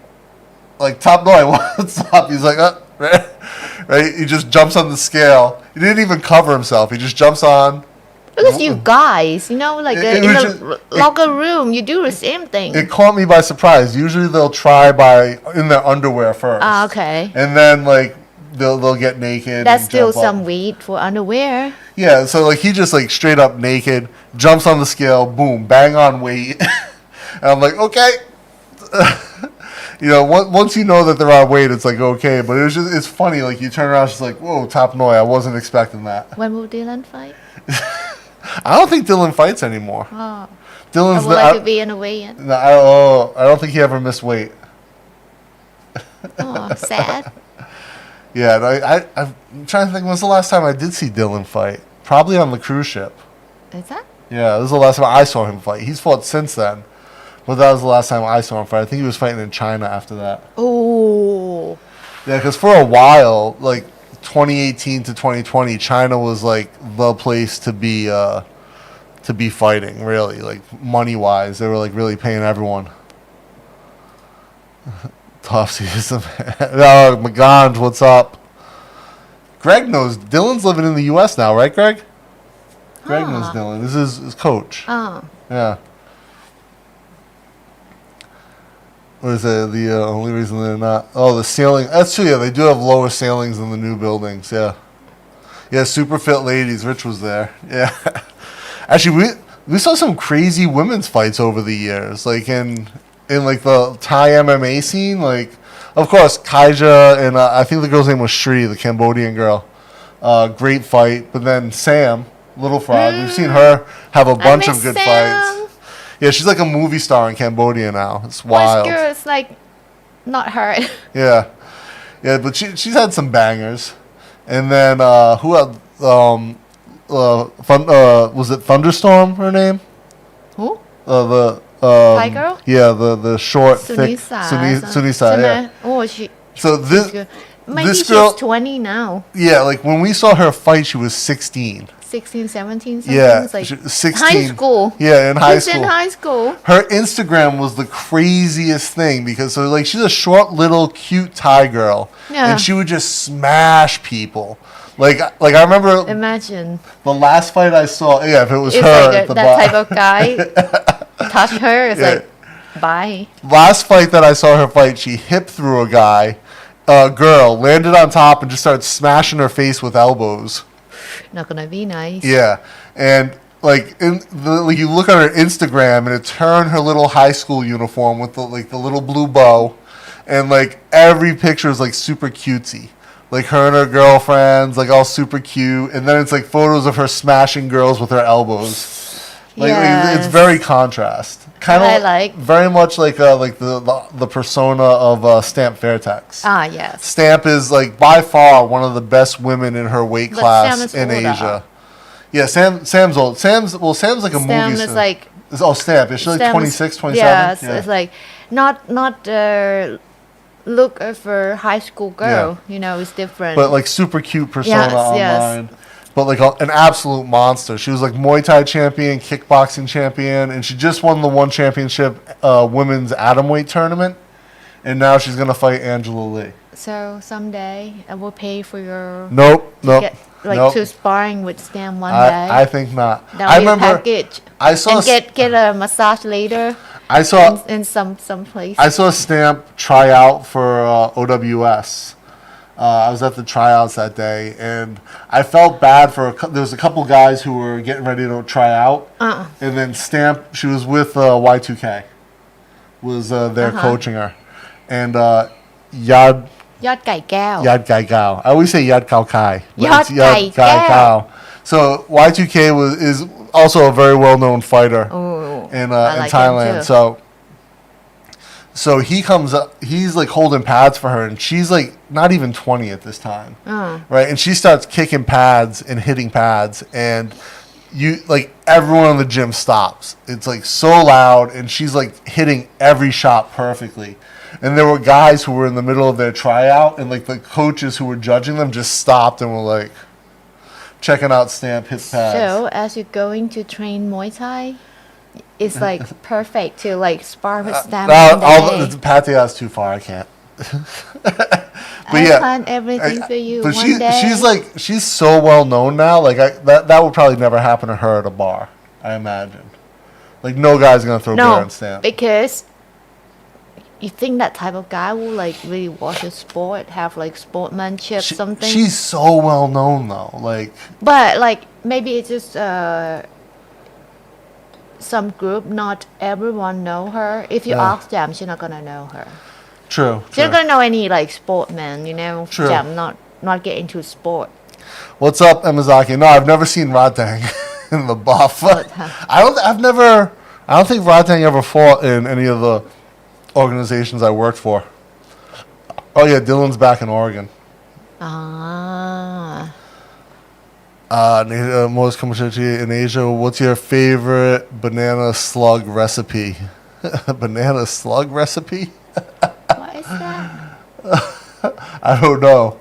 Top Boy, what's up? He's like, right? He just jumps on the scale. He didn't even cover himself. He just jumps on. Because you guys, you know, like It in was the locker room, you do the same thing. It caught me by surprise. Usually they'll try in their underwear first. Ah, okay. And then like they'll get naked. That's and still jump up. some weight for underwear. Yeah, so like he just like straight up naked, jumps on the scale, boom, bang on weight. And I'm like, okay. You know, once you know that they're on weight, it's like okay. But it's funny. Like you turn around, it's like, whoa, Top Noi. I wasn't expecting that. When will Dylan fight? I don't think Dylan fights anymore. Oh, I Dylan's would like to be in a weigh-in. No, I don't think he ever missed weight. Oh, sad. Yeah, and I'm trying to think. When's the last time I did see Dylan fight? Probably on the cruise ship. Is that? Yeah, this is the last time I saw him fight. He's fought since then, but that was the last time I saw him fight. I think he was fighting in China after that. Oh. Yeah, because for a while, like 2018 to 2020, China was like the place to be fighting. Really, like money wise, they were like really paying everyone. Tough season. Oh, McGonj, what's up? Greg knows Dylan's living in the U.S. now, right, Greg? Greg knows Dylan. This is his coach. Oh. Yeah. What is it? The only reason they're not... Oh, the ceiling. That's true, yeah. They do have lower ceilings in the new buildings, yeah. Yeah, super fit ladies. Rich was there. Yeah. Actually, we saw some crazy women's fights over the years. Like in like the Thai MMA scene. Like, of course, Kaija and I think the girl's name was Shri, the Cambodian girl. Great fight. But then Sam, Little Frog, we've seen her have a bunch of good fights. Yeah, she's like a movie star in Cambodia now. It's wild. Which girl is like not her. Yeah, but she's had some bangers. And then who else? Was it Thunderstorm? Her name? Who? The Thai girl? Yeah, the short, thick Sunisa. Sunisa. Yeah. Oh, she. So Maybe this she's girl, 20 now. Yeah, like when we saw her fight, she was 16. 16, 17, something. Yeah, It's like 16. high school. Yeah, in high She's school. in high school. Her Instagram was the craziest thing because so like she's a short little cute Thai girl, Yeah. and she would just smash people. Like I remember Imagine. the last fight I saw. Yeah, if it was It's her like at the that bar. type of guy. Touch her. It's Yeah. like, bye. Last fight that I saw her fight, she hip threw a guy, a girl, landed on top and just started smashing her face with elbows. Not gonna be nice. Yeah, and like like you look at her Instagram and it's her in her little high school uniform with the little blue bow, and like every picture is like super cutesy, like her and her girlfriends like all super cute, and then it's like photos of her smashing girls with her elbows. Like it's very contrast, kind of I like. very much like the persona of Stamp Fairtex. Ah, yes. Stamp is like by far one of the best women in her weight But class Sam is in older. Asia. Yeah, Sam's old. Sam's like a Stam movie is star. like. Stamp. Is she like Stam is- 26, 27? Yes, Yeah. it's like not look of a high school girl. You know, it's different. But like super cute persona Yes. online. But like an absolute monster. She was like Muay Thai champion, kickboxing champion, and she just won the one championship women's atomweight tournament. And now she's gonna fight Angela Lee. So someday I will pay for your Nope. get, like nope. to sparring with Stan one day. I think not. That'll I be a remember package. I saw And get a massage later I saw in some place. I saw Stamp try out for OWS I was at the tryouts that day, and I felt bad for there was a couple guys who were getting ready to try out, and then Stamp. She was with Y2K, was there coaching her, and Yad ยอดไก่แก้ว Yad Gai Gao. I always say Yad Kao Kai. but Yad it's Gai Gao. Gao. So Y2K is also a very well known fighter in I like him Thailand. too. So he comes up, he's like holding pads for her, and she's like not even 20 at this time, right? And she starts kicking pads and hitting pads, and you like everyone in the gym stops. It's like so loud, and she's like hitting every shot perfectly. And there were guys who were in the middle of their tryout, and like the coaches who were judging them just stopped and were like checking out Stamp hit pads. So as you're going to train Muay Thai, it's like perfect to like spar with Stamp one day. Pattaya is too far. I can't. But I plan everything for you But one day. she's so well known now. Like that would probably never happen to her at a bar. I imagine. Like no guy's gonna throw beer on Stamp. Because you think that type of guy will like really watch a sport, have like sportsmanship, something. She's so well known though. Like, but like maybe it's just some group. Not everyone know her. If you ask Jam, she's not gonna know her. True. She's not gonna know any like sportman. You know, True. Jam not get into sport. What's up, Emazaki? No, I've never seen Ratang in the buff. I don't think Ratang ever fought in any of the organizations I worked for. Oh yeah, Dylan's back in Oregon. Most commerciality in Asia. What's your favorite banana slug recipe? Banana slug recipe? What is that? I don't know.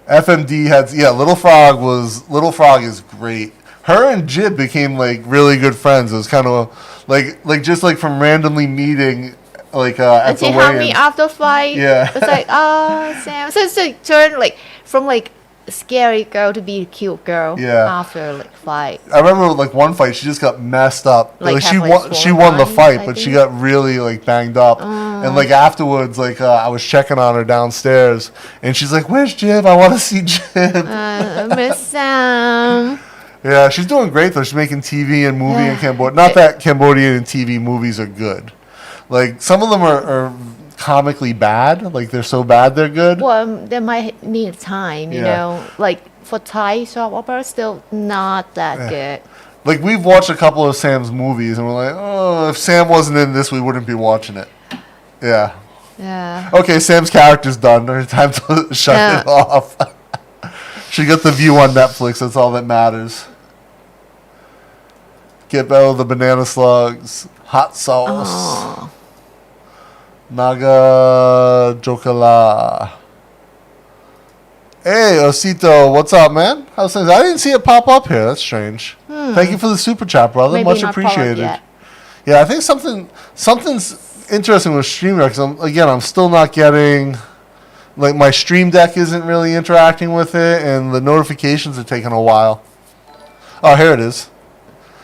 FMD had Little Frog is great. Her and Jib became like really good friends. It was kind of like just like from randomly meeting like at the and she hugged me after fight. Yeah. It's like, oh, Sam. So it's like turned like from like scary girl to be a cute girl. Yeah. After like fight. I remember like one fight she just got messed up. Like she won the lines, fight, I but she think. got really like banged up. And like afterwards, like I was checking on her downstairs, and she's like, "Where's Jib? I want to see Jib." Miss Sam. Yeah, she's doing great though. She's making TV and movie in Cambodia. Not that Cambodian and TV movies are good. Like some of them are comically bad. Like they're so bad they're good. Well, they might need time, you Yeah. know. Like for Thai soap opera, still not that good. Like we've watched a couple of Sam's movies, and we're like, oh, if Sam wasn't in this, we wouldn't be watching it. Yeah. Yeah. Okay, Sam's character's done. Time to shut it off. She got the view on Netflix. That's all that matters. Get better with the banana slugs. Hot sauce. Oh. Naga Jokala. Hey, Osito, what's up, man? How's things? I didn't see it pop up here. That's strange. Thank you for the super chat, brother. Maybe Much not appreciated. followed yet. Yeah, I think something's interesting with StreamYard because I'm still not getting like my Stream Deck isn't really interacting with it, and the notifications are taking a while. Oh, here it is.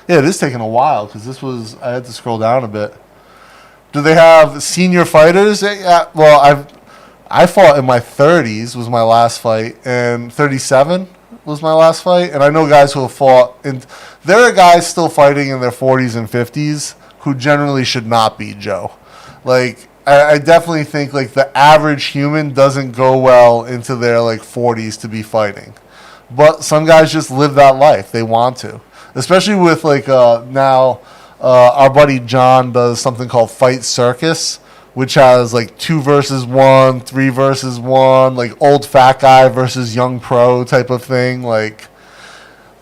Yeah, it is taking a while because I had to scroll down a bit. Do they have senior fighters? Yeah, well, I fought in my 30s was my last fight, and 37 was my last fight, and I know guys who have fought, and there are guys still fighting in their 40s and 50s who generally should not be Joe. Like, I definitely think like the average human doesn't go well into their like 40s to be fighting, but some guys just live that life. They want to, especially with like now. Our buddy John does something called Fight Circus, which has like 2 versus 1, 3 versus 1, like old fat guy versus young pro type of thing. Like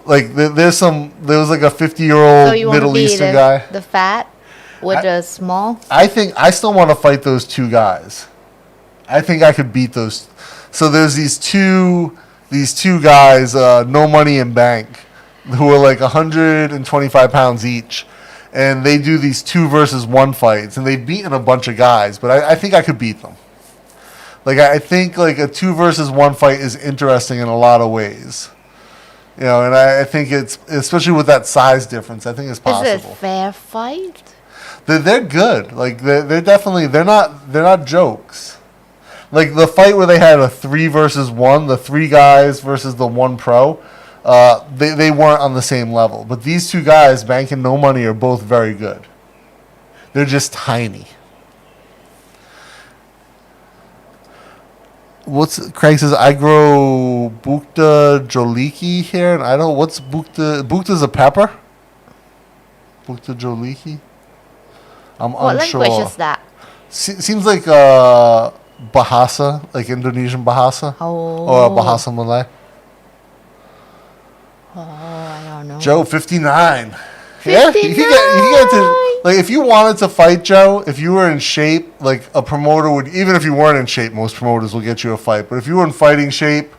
there was like a 50-year-old So you want to Middle be Eastern guy. the fat with the small? I think I still want to fight those 2 guys. I think I could beat those. So there's these two guys, No Money in Bank, who are like 125 pounds each. And they do these 2 versus 1 fights, and they've beaten a bunch of guys, but I think I could beat them. Like I think like a 2 versus 1 fight is interesting in a lot of ways. You know, and I think it's, especially with that size difference, I think it's possible. Is it a fair fight? They're good. Like they're definitely they're not jokes. Like the fight where they had a 3 versus 1, the 3 guys versus the 1 pro, they weren't on the same level. But these 2 guys, making no money, are both very good. They're just tiny. Craig says, I grow Bukta Joliki here, and I don't, what's Bukta? Bukta's a pepper? Bukta Joliki? I'm What unsure. language is that? Seems like Bahasa, like Indonesian Bahasa. Oh. Or Bahasa Malay. Oh, I don't know. Joe, 59. Yeah, you can get to, like, if you wanted to fight, Joe, if you were in shape, like a promoter would, even if you weren't in shape, most promoters will get you a fight. But if you were in fighting shape,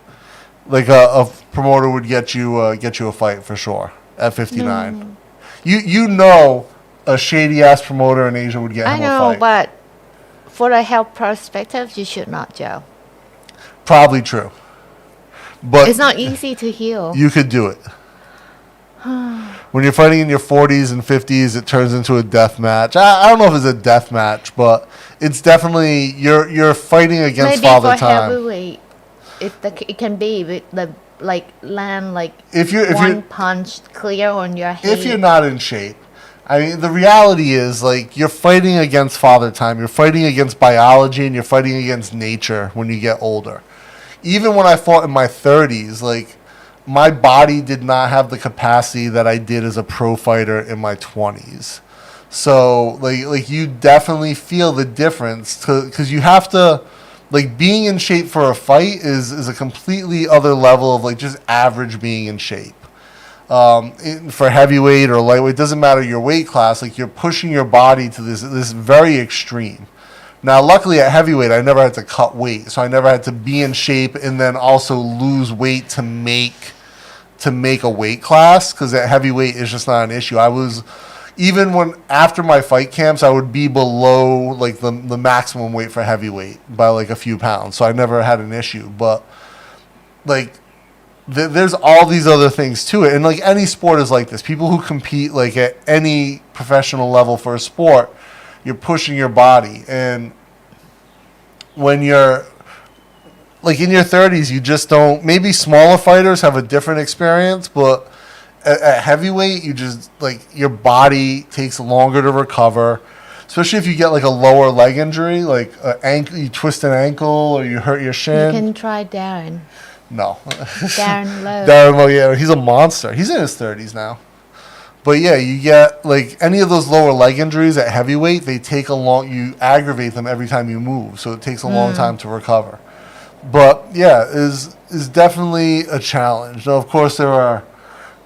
like a promoter would get you a fight for sure at 59. You know, a shady ass promoter in Asia would get him a fight. I know, but for a health perspective, you should not, Joe. Probably true. But It's not easy to heal. you could do it. When you're fighting in your 40s and 50s, it turns into a death match. I don't know if it's a death match, but it's definitely you're fighting against Maybe Father for Time. heavyweight, it can be with the land If you're punch clear on your head. if you're not in shape, I mean, the reality is, like, you're fighting against Father Time. You're fighting against biology, and you're fighting against nature when you get older. Even when I fought in my 30s, like, my body did not have the capacity that I did as a pro fighter in my 20s. So, like you definitely feel the difference because you have to, like, being in shape for a fight is a completely other level of, like, just average being in shape. For heavyweight or lightweight, doesn't matter your weight class, like, you're pushing your body to this very extreme. Now, luckily at heavyweight, I never had to cut weight, so I never had to be in shape and then also lose weight to make a weight class, because at heavyweight is just not an issue. I was, even when after my fight camps, I would be below, like, the maximum weight for heavyweight by, like, a few pounds, so I never had an issue. But, like, there's all these other things to it, and, like, any sport is like this. People who compete, like, at any professional level for a sport, you're pushing your body, and when you're, like, in your 30s, you just don't, maybe smaller fighters have a different experience, but at heavyweight, you just, like, your body takes longer to recover, especially if you get, like, a lower leg injury, like you twist an ankle or you hurt your shin. You can try Darren. No. Darren Lowe. Darren Lowe, yeah, he's a monster. He's in his 30s now. But yeah, you get, like, any of those lower leg injuries at heavyweight, they take you aggravate them every time you move, so it takes a long time to recover. But yeah, is definitely a challenge. Now, of course, there are,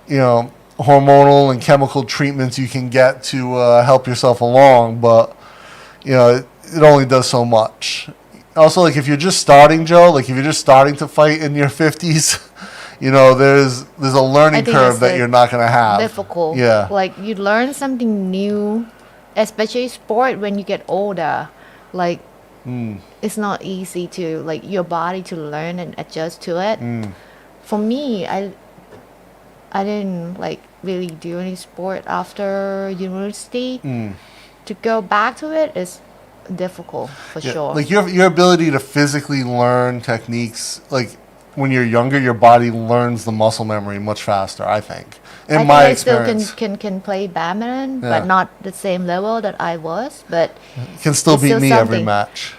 hormonal and chemical treatments you can get to help yourself along, but it only does so much. Also, like, if you're just starting, Joe, like, if you're just starting to fight in your 50s, there's a learning curve that you're not going to have. Difficult. Yeah. Like, you learn something new, especially sport when you get older. Like, it's not easy to, like, your body to learn and adjust to it. For me, I didn't, like, really do any sport after university. To go back to it is difficult for sure. Like, your ability to physically learn techniques, like, when you're younger, your body learns the muscle memory much faster, I think. In my experience. I still can play badminton, but not the same level that I was. But can still beat me every match.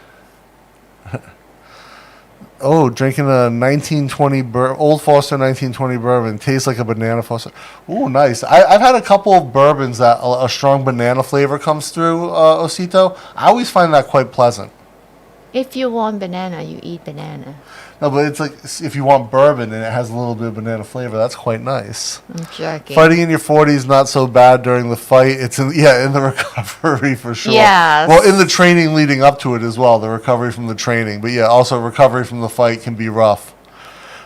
Oh, drinking a 1920 Old Foster 1920 bourbon. Tastes like a banana Foster. Ooh, nice. I've had a couple of bourbons that a strong banana flavor comes through, Osito. I always find that quite pleasant. if you want banana, you eat banana. No, but it's like if you want bourbon and it has a little bit of banana flavor, that's quite nice. I'm joking. Fighting in your 40s not so bad during the fight. It's in the recovery for sure. Yes. Well, in the training leading up to it as well, the recovery from the training. But yeah, also recovery from the fight can be rough.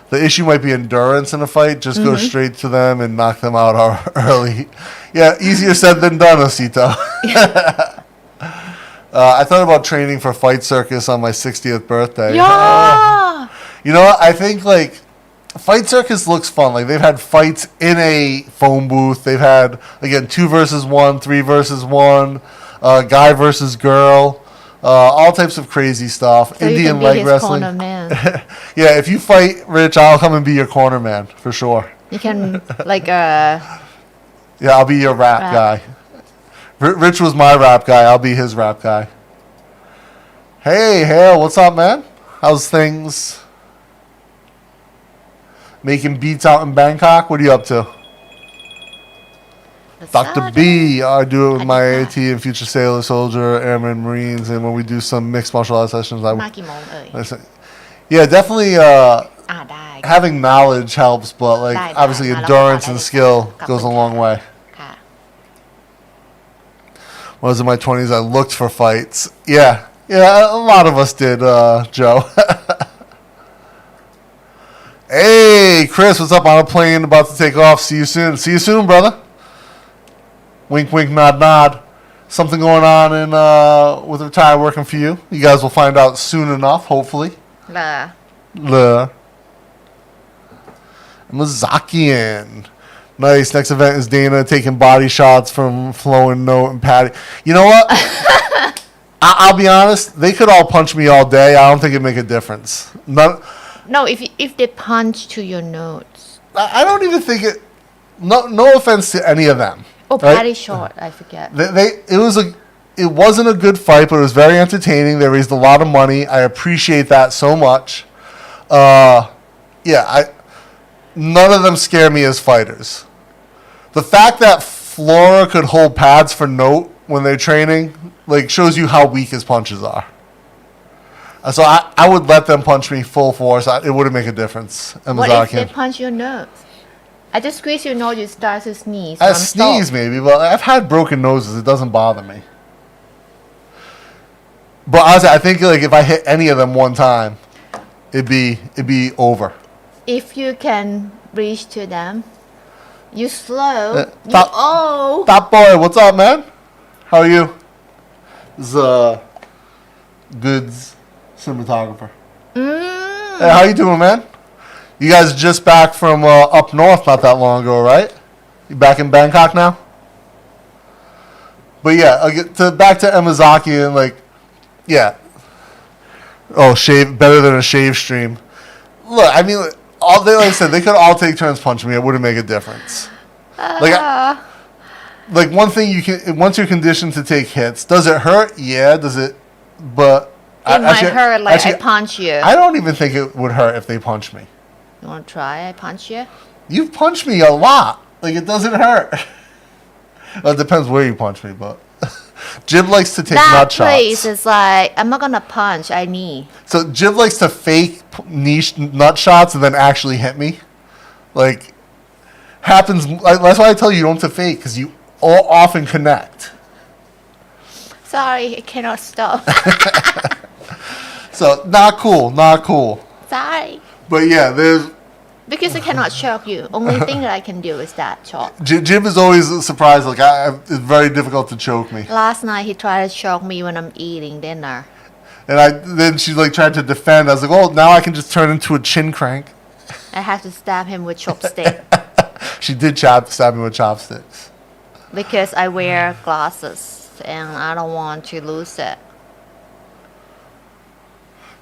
The issue might be endurance in a fight. Just go straight to them and knock them out early. Yeah, easier said than done, Osito. I thought about training for Fight Circus on my 60th birthday. Yeah. You know what? I think, like, Fight Circus looks fun. Like, they've had fights in a phone booth. They've had, again, 2 versus 1, 3 versus 1, guy versus girl. all types of crazy stuff. So Indian you can be leg his wrestling. corner man. Yeah, if you fight Rich, I'll come and be your corner man for sure. You can like Yeah, I'll be your rap Rap. guy. Rich was my rap guy. I'll be his rap guy. Hey, Hale, what's up, man? How's things? Making beats out in Bangkok? What are you up to? Dr. B, I do it with my AT and future sailor, soldier, airman, marines, and when we do some mixed martial arts sessions, มากี่โมงเอ่ย listen. Yeah, definitely ได้ having knowledge helps, but likeได้ obviously มาแล้ว endurance ได้ and ได้ skill ขอบคุณ goes a long ค่ะ way. ค่ะ When I was in my 20s, I looked for fights. Yeah, a lot of us did, Joe. Hey, Chris, what's up? On a plane, about to take off. See you soon. See you soon, brother. Wink, wink, nod, nod. Something going on in with Retire working for you. You guys will find out soon enough, hopefully. เหรอ Le. Mazakian. Nice. Next event is Dana taking body shots from Flo and Note and Patty. You know what? I'll be honest. They could all punch me all day. I don't think it'd make a difference. No, if they punch to your nose. I don't even think it. No offense to any of them. Oh, right? Patty short. I forget. It wasn't a good fight, but it was very entertaining. They raised a lot of money. I appreciate that so much. None of them scare me as fighters. The fact that Flora could hold pads for Note when they're training, like, shows you how weak his punches are. So I would let them punch me full force. It wouldn't make a difference. What if they punch your nose? I just squeeze your nose, you start to sneeze. I sneeze maybe, but I've had broken noses. It doesn't bother me. But honestly, I think like if I hit any of them one time, it'd be over. If you can reach to them, you slow. Top boy, what's up, man? How are you? This is Goods cinematographer. Hey, how you doing, man? You guys just back from up north not that long ago, right? You back in Bangkok now? But yeah, I'll get back to Emazaki and like, yeah. Oh, shave better than a shave stream. Look, I mean, like I said, they could all take turns punching me. It wouldn't make a difference. Like one thing you can once you're conditioned to take hits, does it hurt? Yeah. Does it? But it might hurt. Like I punch you. I don't even think it would hurt if they punch me. You want to try? I punch you. You've punched me a lot. Like it doesn't hurt. Well, it depends where you punch me, but Jib likes to take nut shots. That place is like I'm not gonna punch. I knee. So Jib likes to fake niche nut shots and then actually hit me. Like happens. That's why I tell you don't to fake because you all often connect. Sorry, I cannot stop. So not cool. Sorry. But yeah, there's. Because I cannot choke you. Only thing that I can do is that choke. Jim is always surprised. Like it's very difficult to choke me. Last night he tried to choke me when I'm eating dinner. And then she like tried to defend. I was like, oh, now I can just turn into a chin crank. I have to stab him with chopstick. She did stab me with chopsticks. Because I wear glasses and I don't want to lose it.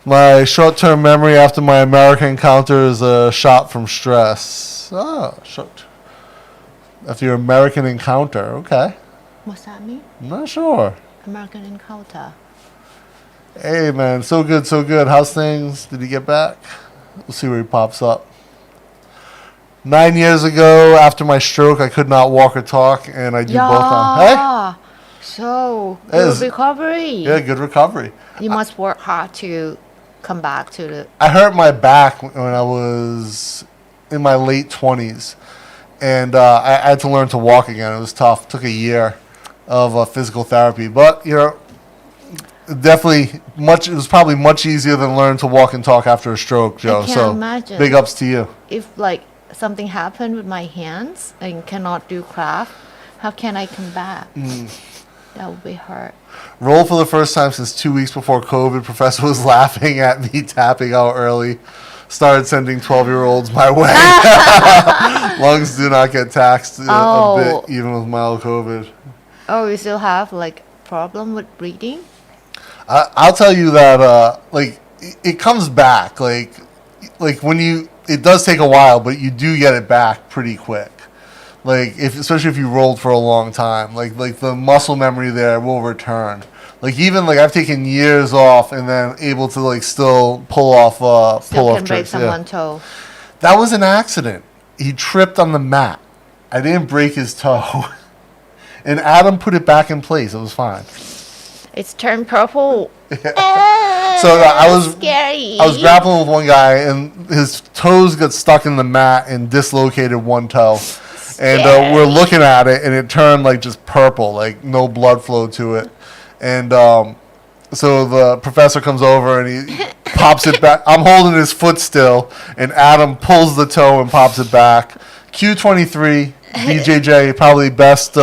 My short-term memory after my American encounter is a shot from stress. Short. After your American encounter, okay. What's that mean? I'm not sure. American encounter. Hey, man, so good. How's things? Did he get back? We'll see where he pops up. 9 years ago, after my stroke, I could not walk or talk, and I do both now. Hey? So, good recovery. Yeah, good recovery. You must work hard to come back to the... I hurt my back when I was in my late 20s, and I had to learn to walk again. It was tough. It took a year of physical therapy, but, you know, definitely it was probably much easier than learning to walk and talk after a stroke, Joe. I can't imagine. Big ups to you. If, like, something happened with my hands and cannot do craft, how can I come back? That would be hard. Roll for the first time since 2 weeks before COVID. Professor was laughing at me tapping out early. Started sending 12-year-olds my way. Lungs do not get taxed a bit, even with mild COVID. Oh, you still have like problem with breathing? I'll tell you that like it comes back like when it does take a while, but you do get it back pretty quick. Like especially if you rolled for a long time, like the muscle memory there will return. Like even like I've taken years off and then able to like still pull off Still pull can off break tricks. Yeah. someone's toe. That was an accident. He tripped on the mat. I didn't break his toe. And Adam put it back in place. It was fine. It's turned purple. So I was scary. I was grappling with one guy, and his toes got stuck in the mat and dislocated one toe. And we're looking at it, and it turned like just purple, like no blood flow to it. And so the professor comes over and he pops it back. I'm holding his foot still, and Adam pulls the toe and pops it back. Q23, BJJ, probably best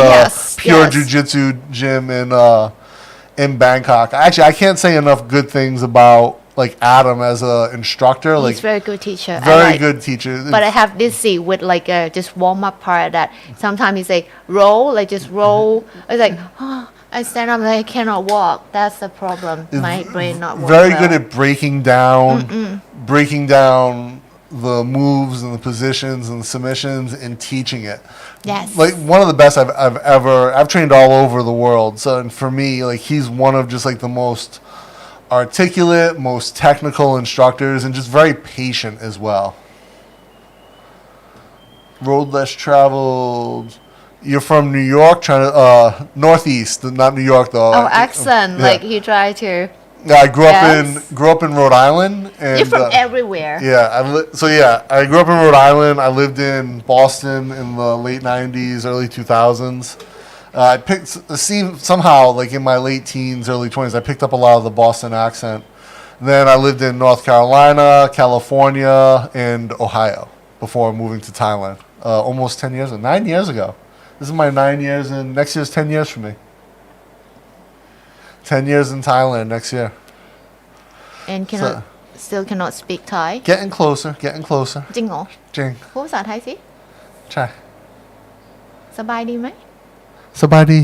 pure jiu-jitsu gym in Bangkok. Actually, I can't say enough good things about like Adam as an instructor. He's Like very good teacher. very good teacher. But I have this see with like a just warm up part that sometimes he say roll, like just roll. It's like I stand up and I cannot walk. That's the problem. My brain not working. Very good at breaking down the moves and the positions and the submissions and teaching it. Yes. Like one of the best I've trained all over the world. So and for me, like he's one of just like the most articulate, most technical instructors, and just very patient as well. Road less traveled. You're from New York, trying to Northeast, not New York though. Oh, accent. Yeah. Like you try to. Yeah, I grew up in Rhode Island. And, You're from everywhere. Yeah, I grew up in Rhode Island. I lived in Boston in the late '90s, early 2000s. I picked somehow like in my late teens, early 20s. I picked up a lot of the Boston accent. Then I lived in North Carolina, California, and Ohio before moving to Thailand. Almost 10 years, 9 years ago. This is my 9 years, and next year's 10 years for me. 10 years in Thailand next year. And still cannot speak Thai. Getting closer. จริงเหรอ จริง พูดภาษาไทยสิ ใช่ สบายดีไหม สบายดี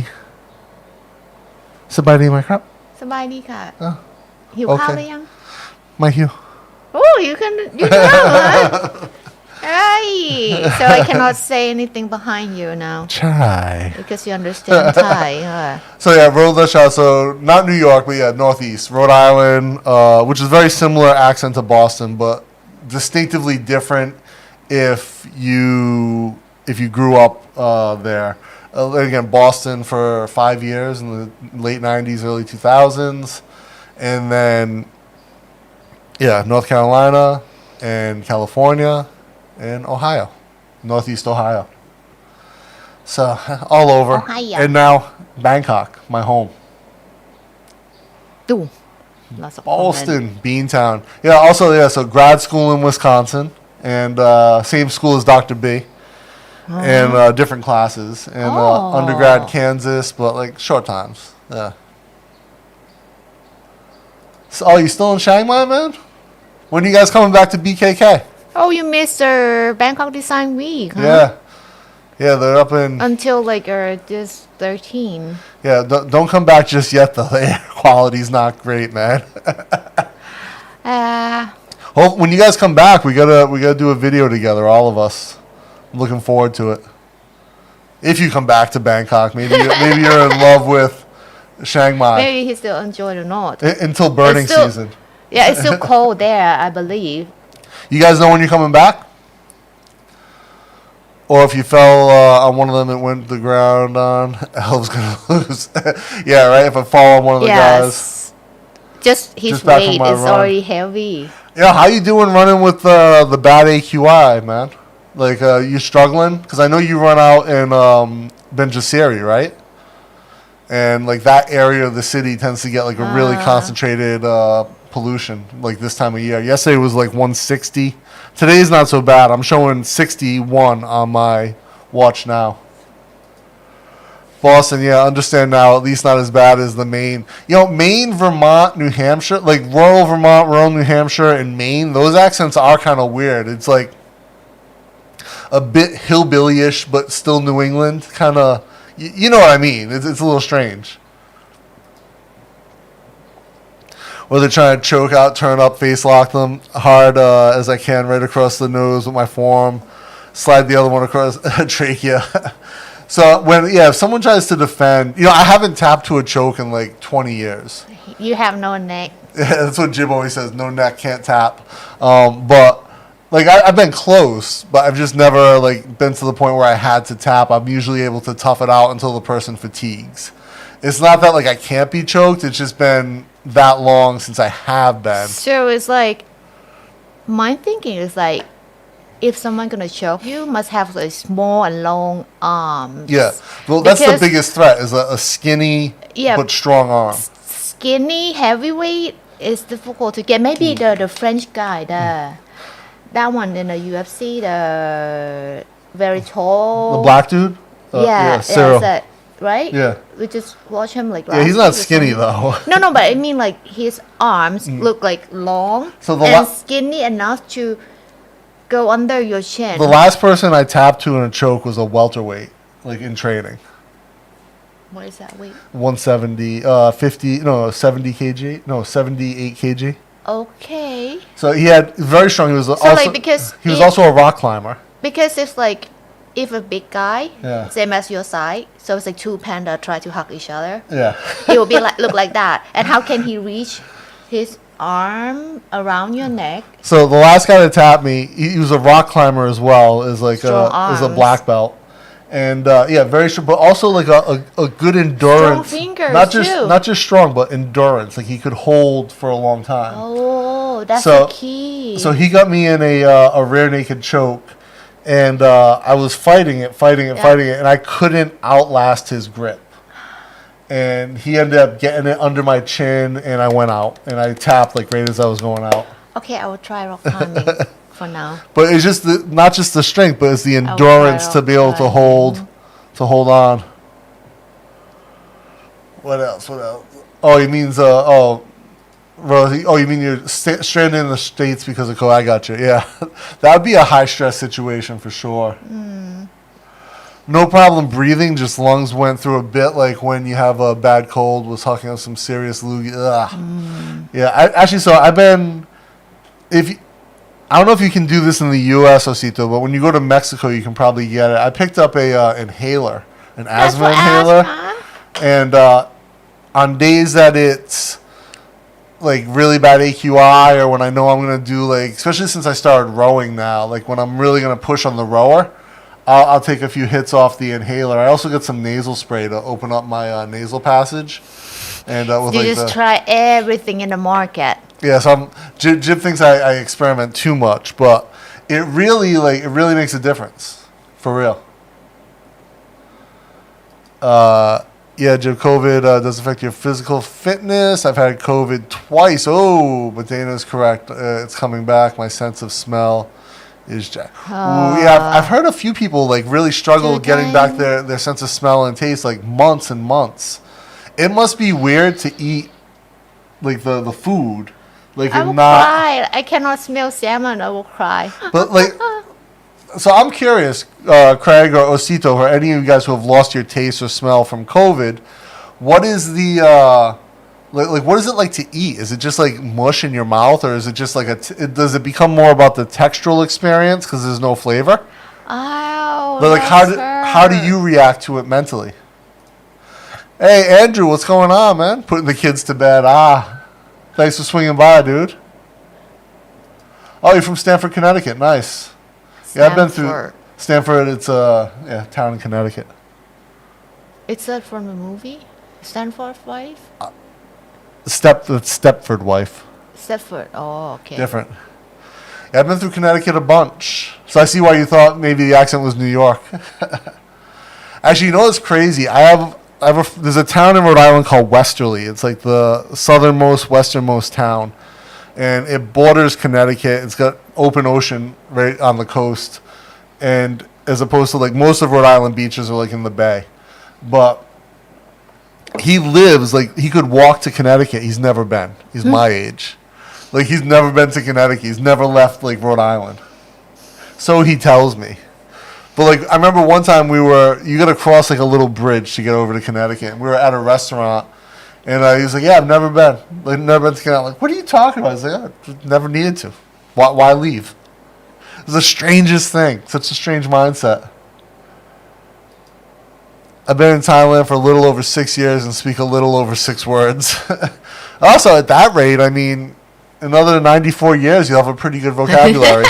ไหมครับ สบายดีค่ะ อ๋อ หิว โอเค ข้าวหรือยัง ไม่หิว Oh, you know, huh? Hey, so I cannot say anything behind you now ใช่ because you understand Thai. So yeah, Road Less Traveled. So not New York, but yeah, Northeast, Rhode Island, which is very similar accent to Boston, but distinctively different if you grew up there. Again, Boston for 5 years in the late 90s, early 2000s, and then yeah, North Carolina and California and Ohio, Northeast Ohio. So all over. Ohio. And now Bangkok, my home. ดู lots of Boston, Beantown. Yeah, also, yeah, so grad school in Wisconsin and same school as Dr. B. And different classes. And undergrad Kansas, but like short times. Yeah. So, oh, you still in Chiang Mai, man? When are you guys coming back to BKK? Oh, you missed Bangkok Design Week, huh? Yeah. Yeah, they're up in... Until like this 13. Yeah, don't come back just yet, though. The air quality's not great, man. Well, when you guys come back, we gotta do a video together, all of us. I'm looking forward to it. If you come back to Bangkok, maybe you're in love with Chiang Mai. Maybe he still enjoyed or not. Until burning season. Yeah, it's still cold there, I believe. You guys know when you're coming back? Or if you fell on one of them and went to the ground on, Elv's gonna lose. Yeah, right? If I fall on one of the guys. Just his Just back from weight my is run. already heavy. Yeah, how you doing running with the bad AQI, man? Like, you struggling? Because I know you run out in Benjasiri, right? And like that area of the city tends to get like a really concentrated pollution like this time of year. Yesterday was like 160. Today's not so bad. I'm showing 61 on my watch now. Boston, yeah, understand now. At least not as bad as the Maine. You know, Maine, Vermont, New Hampshire, like rural Vermont, rural New Hampshire, and Maine, those accents are kind of weird. It's like a bit hillbilly-ish, but still New England, kind of. You know what I mean? It's a little strange. Or they're trying to choke out, turn up, face lock them hard as I can right across the nose with my forearm. Slide the other one across trachea. So if someone tries to defend, I haven't tapped to a choke in like 20 years. You have no neck. Yeah, that's what Jib always says. No neck, can't tap. But like I've been close, but I've just never like been to the point where I had to tap. I'm usually able to tough it out until the person fatigues. It's not that like I can't be choked. It's just been that long since I have been. So it's like, my thinking is like, if someone gonna choke you, must have like small and long arms. Yeah, well, that's the biggest threat is a skinny but strong arm. Skinny heavyweight is difficult to get. Maybe the French guy, that one in the UFC, the very tall, the black dude. Cyril. That, right? Yeah. We just watch him like. Yeah, he's not skinny though. No, but I mean like his arms look like long and skinny enough to go under your chin. The last person I tapped to in a choke was a welterweight, like in training. What is that weight? 170, 70 kg, 78 kg. Okay. So he had very strong. He was also a rock climber. Because it's like, if a big guy, same as your side, so it's like two panda try to hug each other. Yeah. It will be like look like that. And how can he reach his arm around your neck? So the last guy that tapped me, he was a rock climber as well, is like a black belt. And very strong, but also like a good endurance. Strong fingers not just strong, but endurance. Like he could hold for a long time. Oh, that's the key. So he got me in a rear naked choke, and I was fighting it, and I couldn't outlast his grip. And he ended up getting it under my chin, and I went out, and I tapped like right as I was going out. Okay, I will try rock climbing. For now. But it's just not just the strength, but it's the endurance to be able to hold on. What else? Oh, he means you mean you're stranded in the States because of COVID? I got you. Yeah, that would be a high stress situation for sure. No problem breathing, just lungs went through a bit like when you have a bad cold, was talking about some serious loogie. Yeah, so I've been I don't know if you can do this in the U.S., Osito, but when you go to Mexico, you can probably get it. I picked up an inhaler, an asthma inhaler, and on days that it's like really bad AQI, or when I know I'm gonna do like, especially since I started rowing now, like when I'm really gonna push on the rower, I'll take a few hits off the inhaler. I also get some nasal spray to open up my nasal passage, and try everything in the market. Yeah, so Jib thinks I experiment too much, but it really makes a difference, for real. Jib, COVID does affect your physical fitness. I've had COVID twice. Oh, but Dana's correct. It's coming back. My sense of smell is jacked. I've heard a few people like really struggle getting back their sense of smell and taste, like months and months. It must be weird to eat like the food. Like I will cry. I cannot smell salmon. I will cry. But like, so I'm curious, Craig or Osito, or any of you guys who have lost your taste or smell from COVID, what is the what is it like to eat? Is it just like mush in your mouth, or is it just like does it become more about the textural experience because there's no flavor? Oh, but like how do you react to it mentally? Hey Andrew, what's going on, man? Putting the kids to bed. Thanks for swinging by, dude. Oh, you're from Stamford, Connecticut. Nice. Yeah, I've been through Stamford. It's a town in Connecticut. It's that from the movie? Stanford Wife? Stepford Wife. Stepford. Oh, okay. Different. Yeah, I've been through Connecticut a bunch. So I see why you thought maybe the accent was New York. Actually, you know what's crazy? There's a town in Rhode Island called Westerly. It's like the southernmost, westernmost town. And it borders Connecticut. It's got open ocean right on the coast. And as opposed to like most of Rhode Island beaches are like in the bay. But he lives, like he could walk to Connecticut. He's never been. He's my age. Like he's never been to Connecticut. He's never left like Rhode Island. So he tells me. But like I remember one time you got to cross like a little bridge to get over to Connecticut. And we were at a restaurant And he was like, yeah, I've never been. Like, never been to Canada. Like, what are you talking about? I was like, yeah, just never needed to. Why leave? It's the strangest thing. Such a strange mindset. I've been in Thailand for a little over 6 years and speak a little over 6 words. Also, at that rate, I mean, another 94 years, you'll have a pretty good vocabulary.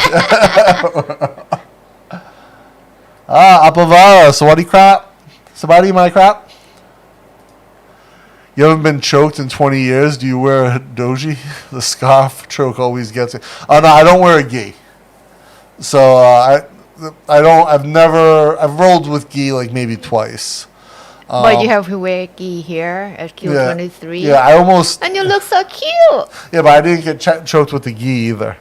Apavara, Sawadi crap. Sabadi my crap. You haven't been choked in 20 years. Do you wear a doji? The scarf choke always gets it. Oh, no, I don't wear a gi. So, I've rolled with gi like maybe twice. But you have to wear gi here at Q23. Yeah, I almost. And you look so cute. Yeah, but I didn't get choked with the gi either.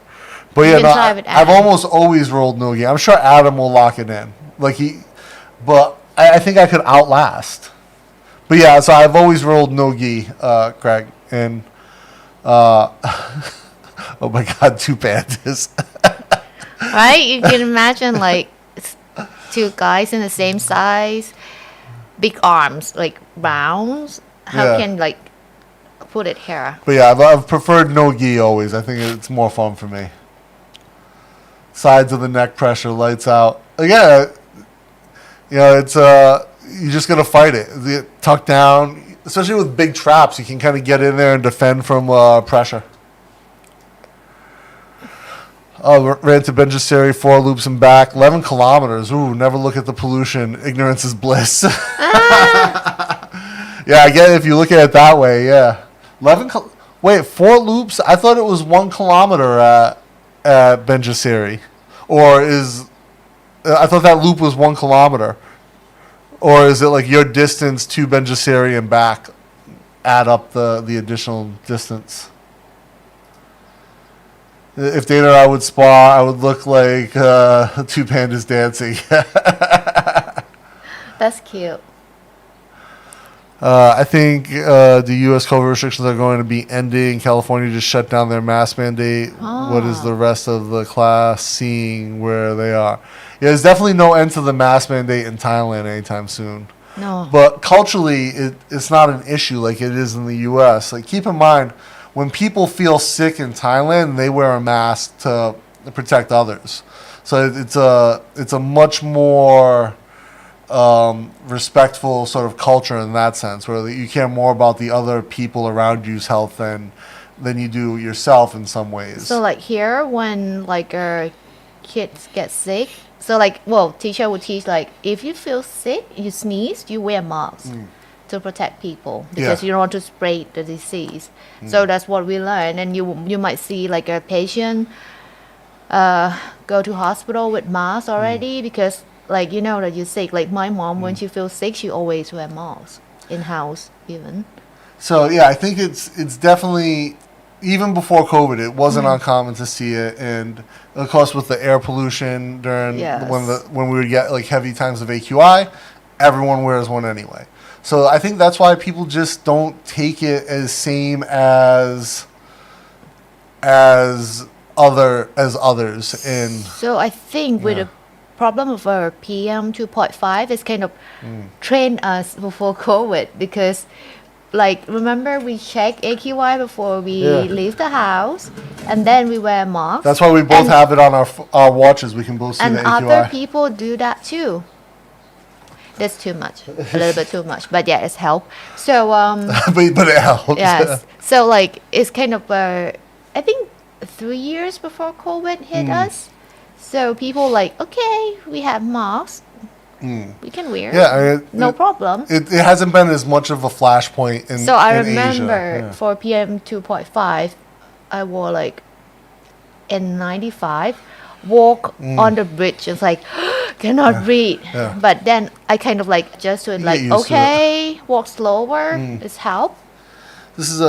But You yeah, can no, try with I've Adam. almost always rolled no gi. I'm sure Adam will lock it in. But I think I could outlast. But yeah, so I've always rolled no gi, Craig, and oh my God, 2 pandas. Right? You can imagine like 2 guys in the same size, big arms, like rounds. How Yeah. can like put it here? But yeah, I've preferred no gi always. I think it's more fun for me. Sides of the neck pressure, lights out. Again, it's you just gotta fight it. Tuck down, especially with big traps. You can kind of get in there and defend from pressure. Oh, ran to Benjaseri, 4 loops and back, 11 kilometers. Ooh, never look at the pollution. Ignorance is bliss. Yeah, I get it if you look at it that way. Yeah, 4 loops. I thought it was 1 kilometer at Benjaseri, I thought that loop was 1 kilometer, or is it like your distance to Benjaseri and back? Add up the additional distance. If Dana and I would spa, I would look like 2 pandas dancing. That's cute. I think the U.S. COVID restrictions are going to be ending. California just shut down their mask mandate. What is the rest of the class seeing where they are? Yeah, there's definitely no end to the mask mandate in Thailand anytime soon. No. But culturally, it's not an issue like it is in the U.S. Like, keep in mind, when people feel sick in Thailand, they wear a mask to protect others. So it's a much more respectful sort of culture in that sense, where you care more about the other people around you's health than you do yourself in some ways. So like here, when like kids get sick, so like teacher would teach like if you feel sick, you sneeze, you wear mask to protect people because you don't want to spread the disease. So that's what we learn, and you might see like a patient go to hospital with mask already because like that you're sick. Like my mom, when she feels sick, she always wear mask in house even. So yeah, I think it's definitely, even before COVID, it wasn't uncommon to see it, and of course with the air pollution during when we would get like heavy times of AQI, everyone wears one anyway. So I think that's why people just don't take it as same as others. And so I think with the problem of our PM 2.5 is kind of trained us before COVID because. Like, remember we check AQI before we leave the house, and then we wear masks. That's why we both have it on our watches. We can both see the AQI. And other people do that too. That's too much, a little bit too much, but yeah, it's help. So but it helps. Yes. So like it's kind of I think 3 years before COVID hit us. So people like, okay, we have masks. We can wear no problem. It hasn't been as much of a flashpoint in So I in remember Asia. for PM 2.5, I wore like N95, walk on the bridge. It's like, cannot breathe. Yeah. But then I kind of like adjust to it, like, used to okay, walk slower, it's help. This is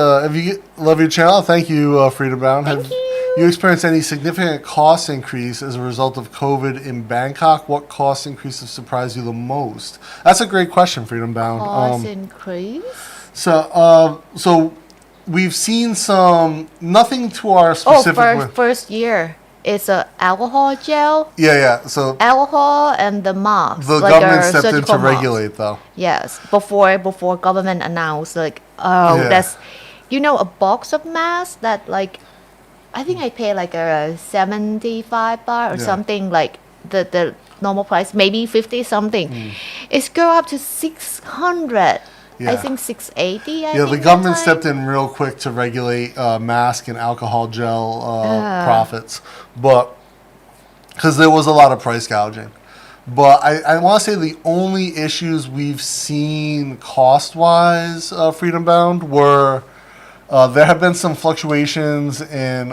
love your channel. Thank you, Freedom Bound. Thank you. You experienced any significant cost increase as a result of COVID in Bangkok? What cost increases surprised you the most? That's a great question, Freedom Bound. Cost increase? So we've seen nothing to our specific. First year. it's a alcohol gel, Yeah. So alcohol and the mask. the like government a stepped in to surgical mask. regulate, though. Yes, before government announced like, oh, Yeah. that's, a box of masks that like, I think I pay like a 75 baht or Yeah. something, like the normal price, maybe 50 something. It's go up to 600. Yeah. I think 680. Yeah, think the that government time. stepped in real quick to regulate mask and alcohol gel profits, but because there was a lot of price gouging. But I want to say the only issues we've seen cost-wise, Freedom Bound, were there have been some fluctuations in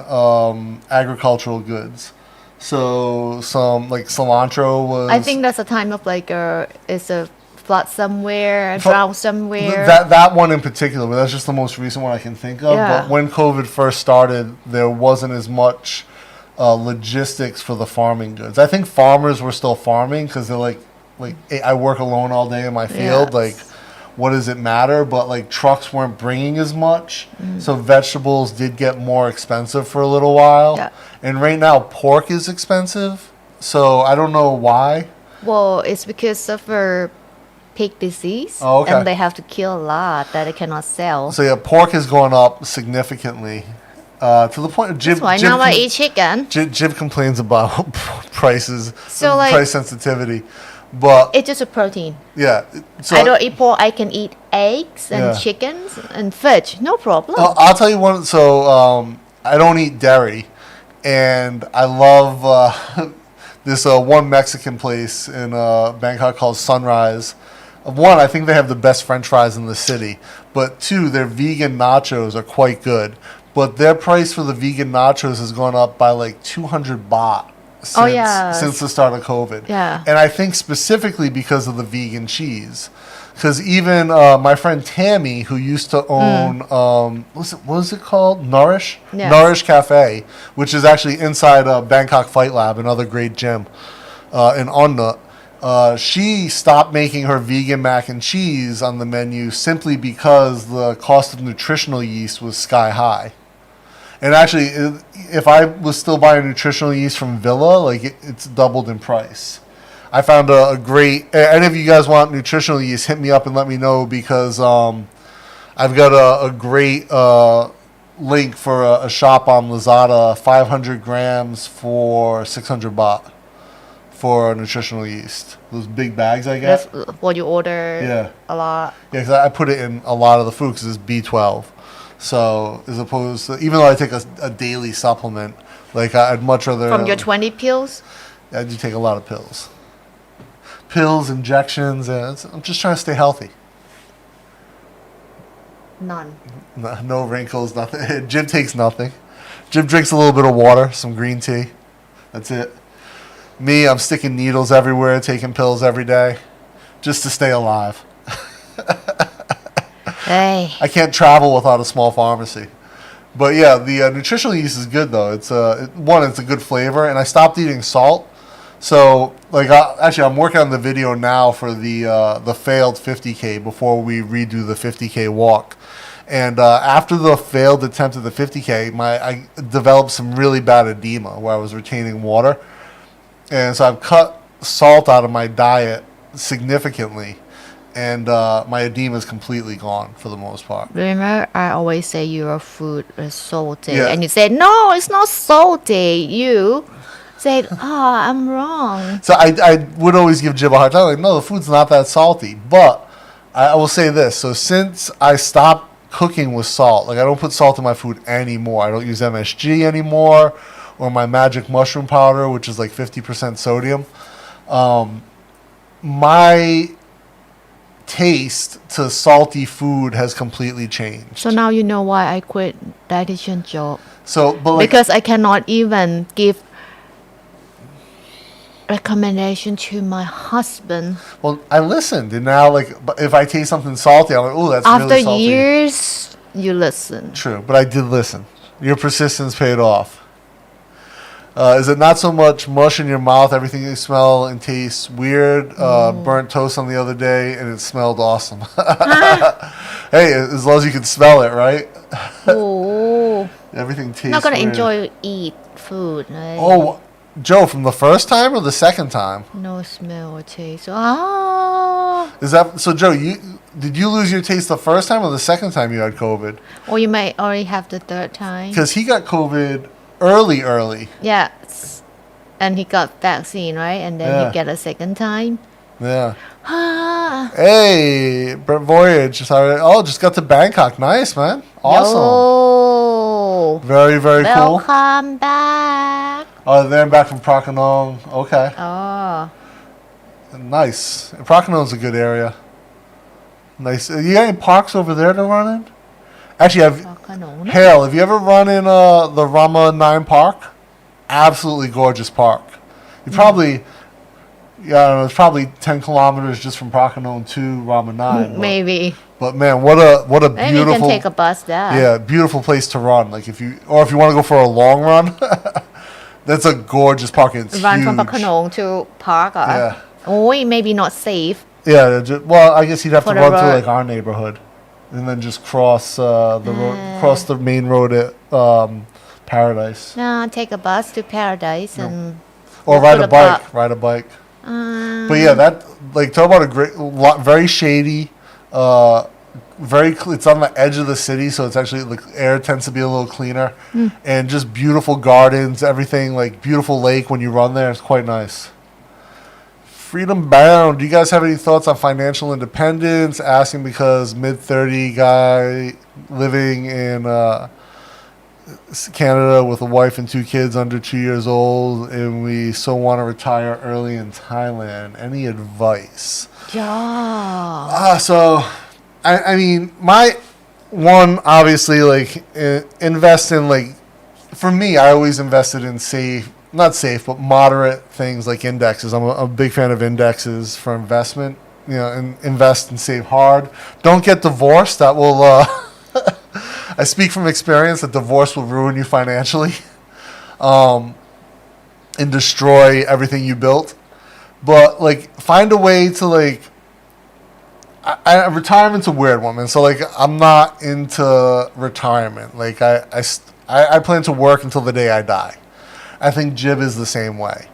agricultural goods. So some like cilantro was. I think that's a time of like it's a flood somewhere, a drought somewhere. That one in particular, but that's just the most recent one I can think of. Yeah. But when COVID first started, there wasn't as much logistics for the farming goods. I think farmers were still farming because they're like I work alone all day in my field. Yes. Like, what does it matter? But like trucks weren't bringing as much, so vegetables did get more expensive for a little while. Yeah. And right now, pork is expensive. So I don't know why. Well, it's because of pig disease, Oh, okay. and they have to kill a lot that they cannot sell. So yeah, pork has gone up significantly to the point of Jib. That's why now I eat chicken. Jib complains about prices, So, like- price sensitivity, but It's just a protein. yeah. So I don't eat pork. I can eat eggs and Yeah. chickens and fish. No problem. I'll tell you one. So I don't eat dairy, and I love this one Mexican place in Bangkok called Sunrise. One, I think they have the best French fries in the city, but two, their vegan nachos are quite good. But their price for the vegan nachos has gone up by like 200 baht since the start of COVID. Yeah. And I think specifically because of the vegan cheese. Because even my friend Tammy, who used to own, what was it called? Nourish? Yes. Nourish Cafe, which is actually inside Bangkok Fight Lab, another great gym in Onnut. She stopped making her vegan mac and cheese on the menu simply because the cost of nutritional yeast was sky high. And actually, if I was still buying nutritional yeast from Villa, like it's doubled in price. I found a great. Any of you guys want nutritional yeast? Hit me up and let me know because I've got a great link for a shop on Lazada. 500 grams for 600 baht for nutritional yeast. Those big bags I get. That's what you order. Yeah. A lot. Yeah, because I put it in a lot of the food because it's B12. So as opposed to, even though I take a daily supplement, like I'd much rather. From your 20 pills. I do take a lot of pills. Pills, injections, and I'm just trying to stay healthy. None. No wrinkles, nothing. Jim takes nothing. Jim drinks a little bit of water, some green tea. That's it. Me, I'm sticking needles everywhere, taking pills every day, just to stay alive. Hey. I can't travel without a small pharmacy. But yeah, the nutritional yeast is good though. It's it's a good flavor, and I stopped eating salt. So like, actually, I'm working on the video now for the failed 50K before we redo the 50K walk. And after the failed attempt at the 50K, I developed some really bad edema where I was retaining water, and so I've cut salt out of my diet significantly. And my edema is completely gone for the most part. Remember, I always say your food is salty. Yeah. And you said, no, it's not salty. You said, I'm wrong. So I would always give Jib a hard time. Like, no, the food's not that salty. But I will say this. So since I stopped cooking with salt, like I don't put salt in my food anymore. I don't use MSG anymore or my magic mushroom powder, which is like 50% sodium. My taste to salty food has completely changed. So now you know why I quit dietitian job. So, but like, Because I cannot even give recommendation to my husband. well, I listened, and now like, but if I taste something salty, I'm like, oh, that's After really salty. years, you listen. True, but I did listen. Your persistence paid off. Is it not so much mush in your mouth? Everything you smell and taste weird. Burnt toast on the other day, and it smelled awesome. Hey, as long as you can smell it, right? Oh, Everything tastes Not gonna weird. enjoy eat food. Right? Oh, Joe, from the first time or the second time? No smell or taste. Ah. Is that so, Joe? Did you lose your taste the first time or the second time you had COVID? Or you might already have the third time. Because he got COVID early. Yeah. And he got vaccine, right? And then Yeah. he get a second time. Yeah. Ah. Hey, Brett Voyage. Sorry. Oh, just got to Bangkok. Nice, man. Awesome. Yo. Very, very cool. Welcome back. Oh, they're back from Prakanong. Okay. Oh. Nice. Prakanong's a good area. Nice. You got any parks over there to run in? Actually, Hale, have you ever run in the Rama 9 Park? Absolutely gorgeous park. You probably, I don't know, it's probably 10 kilometers just from Prakanong to Rama 9. Maybe. But man, what a Maybe you beautiful. can take a bus there. Yeah, beautiful place to run. Like if you want to go for a long run, that's a gorgeous park. It's Run huge. from Bakanong to park. Yeah. Oh, maybe not safe. Yeah, well, I guess you'd have to For the run through road. like our neighborhood, and then just cross the road, cross the main road at Paradise, No, take a bus to Paradise and or walk ride to a the bike. park. Ride a bike. But yeah, that like talk about a great, very shady. It's on the edge of the city, so it's actually the air tends to be a little cleaner, and just beautiful gardens, everything like beautiful lake when you run there. It's quite nice. Freedom Bound. Do you guys have any thoughts on financial independence? Asking because mid-30 guy living in Canada with a wife and 2 kids under 2 years old, and we so want to retire early in Thailand. Any advice? Yeah. So, I mean, my one, obviously, like, invest in, like, for me, I always invested in not safe, but moderate things like indexes. I'm a big fan of indexes for investment, and invest and save hard. Don't get divorced. That will, I speak from experience that divorce will ruin you financially, and destroy everything you built. But, like, find a way to, like, retirement's a weird one, man. So, like, I'm not into retirement. Like, I plan to work until the day I die. I think Jib is the same way.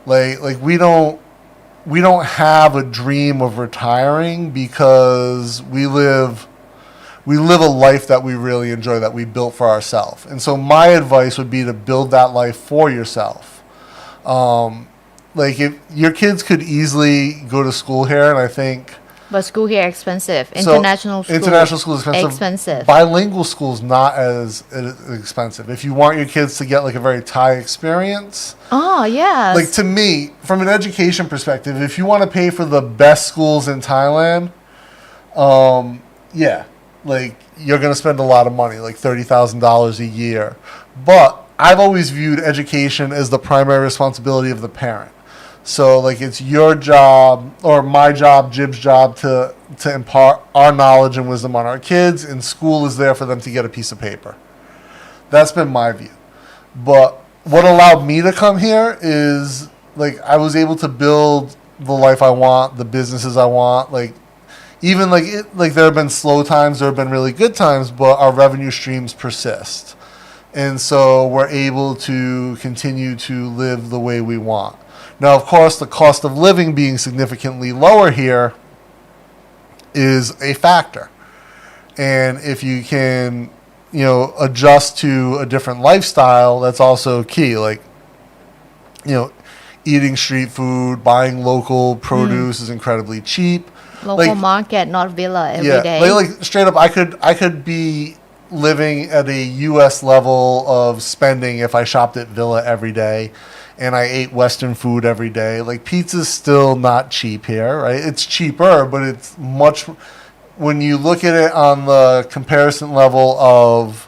Like we don't have a dream of retiring because we live a life that we really enjoy, that we built for ourselves. And so my advice would be to build that life for yourself. Like if your kids could easily go to school here, and I think. But school here expensive. So, International school is expensive. Expensive. Bilingual school is not as expensive. If you want your kids to get like a very Thai experience, Oh, yes. like to me, from an education perspective, if you want to pay for the best schools in Thailand, yeah, like you're gonna spend a lot of money, like $30,000 a year. But I've always viewed education as the primary responsibility of the parent. So, like, it's your job, or my job, Jib's job, to impart our knowledge and wisdom on our kids, and school is there for them to get a piece of paper. That's been my view. But what allowed me to come here is, like, I was able to build the life I want, the businesses I want. Like, even, like there have been slow times, there have been really good times, but our revenue streams persist. And so we're able to continue to live the way we want. Now, of course, the cost of living being significantly lower here is a factor. And if you can, adjust to a different lifestyle, that's also key. Like, eating street food, buying local produce is incredibly cheap. Local market, not villa every day. Like straight up, I could be living at a U.S. level of spending if I shopped at Villa every day and I ate Western food every day. Like, pizza's still not cheap here, right? It's cheaper, but it's much, when you look at it on the comparison level of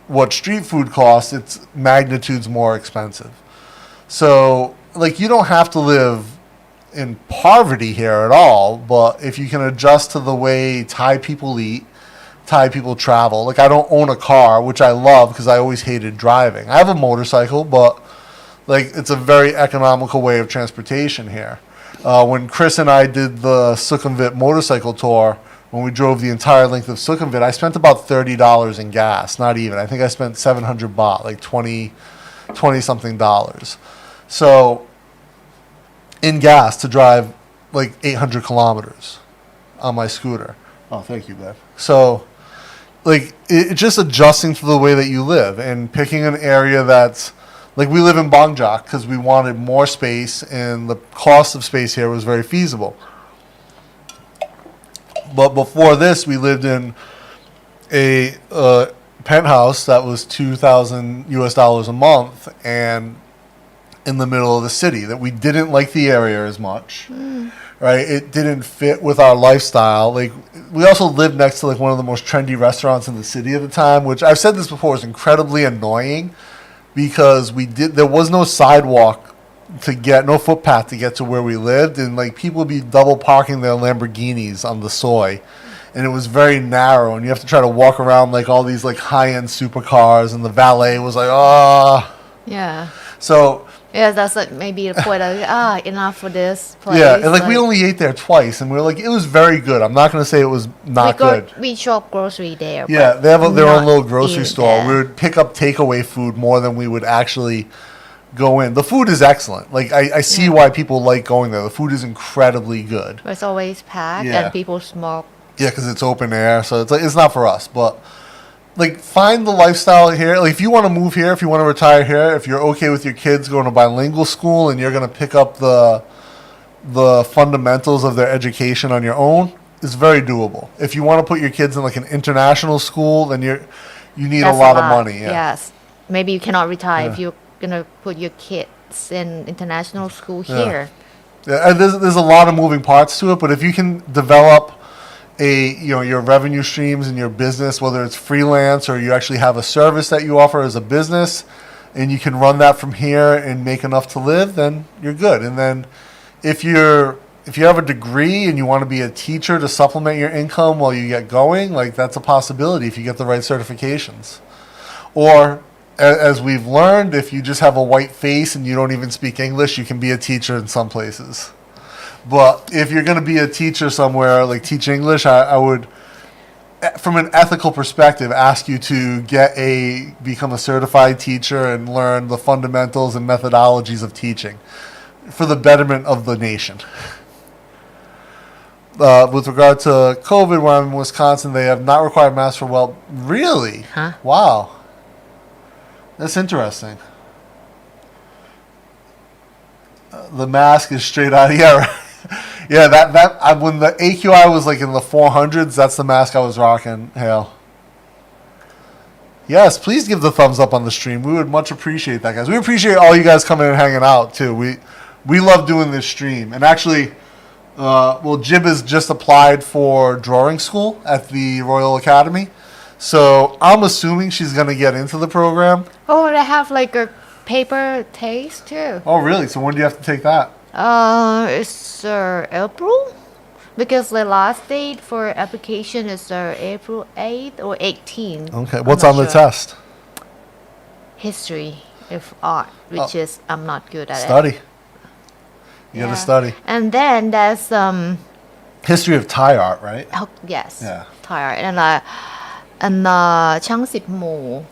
what street food costs, it's magnitudes more expensive. So, like, you don't have to live in poverty here at all, but if you can adjust to the way Thai people eat, Thai people travel. Like, I don't own a car, which I love because I always hated driving. I have a motorcycle, but like, it's a very economical way of transportation here. When Chris and I did the Sukhumvit motorcycle tour when we drove the entire length of Sukhumvit, I spent about $30 in gas. Not even. I think I spent 700 baht, like 20 something dollars. So in gas to drive like 800 kilometers on my scooter. Oh, thank you, babe. So like it's just adjusting to the way that you live and picking an area that's like we live in Bangkok because we wanted more space and the cost of space here was very feasible. But before this, we lived in a penthouse that was $2,000 a month and in the middle of the city that we didn't like the area as much. Right? It didn't fit with our lifestyle. Like we also lived next to like one of the most trendy restaurants in the city at the time, which I've said this before is incredibly annoying because there was no sidewalk no footpath to get to where we lived, and like people would be double parking their Lamborghinis on the soy, and it was very narrow, and you have to try to walk around like all these like high-end supercars, and the valet was like, Yeah. So yeah, that's like maybe the point of enough for this place. Yeah, and like we only ate there twice, and we were like, it was very good. I'm not going to say it was not good. We shop grocery there. Yeah, they have their own little grocery store. There. We would pick up takeaway food more than we would actually go in. The food is excellent. Like I see why people like going there. The food is incredibly good. It's always packed and people smoke. Yeah, because it's open air, so it's like it's not for us. But like find the lifestyle here. Like if you want to move here, if you want to retire here, if you're okay with your kids going to bilingual school and you're going to pick up the fundamentals of their education on your own, it's very doable. If you want to put your kids in like an international school, then you need a lot of money. Yeah. Yes, maybe you cannot retire if you're gonna put your kids in international school here. Yeah, and there's a lot of moving parts to it, but if you can develop your revenue streams in your business, whether it's freelance or you actually have a service that you offer as a business, and you can run that from here and make enough to live, then you're good. And then if you have a degree and you want to be a teacher to supplement your income while you get going, like that's a possibility if you get the right certifications. Or as we've learned, if you just have a white face and you don't even speak English, you can be a teacher in some places. But if you're going to be a teacher somewhere, like teach English, I would, from an ethical perspective, ask you to become a certified teacher and learn the fundamentals and methodologies of teaching for the betterment of the nation. With regard to COVID, where I'm in Wisconsin, they have not required masks for really? Huh? Wow. That's interesting. The mask is straight out of right. Yeah, when the AQI was like in the 400s, that's the mask I was rocking. Hale. Yes, please give the thumbs up on the stream. We would much appreciate that, guys. We appreciate all you guys coming and hanging out too. We love doing this stream. And actually, Jib has just applied for drawing school at the Royal Academy. So I'm assuming she's going to get into the program. Oh, they have like a paper taste too. Oh, really? So when do you have to take that? It's April, because the last date for application is April 8th or 18th. Okay. What's on the test? History of art, which is I'm not good at study. it. You got to study. And then there's history of Thai art, right? Oh, yes. Yeah. Thai art and Changsip Mo.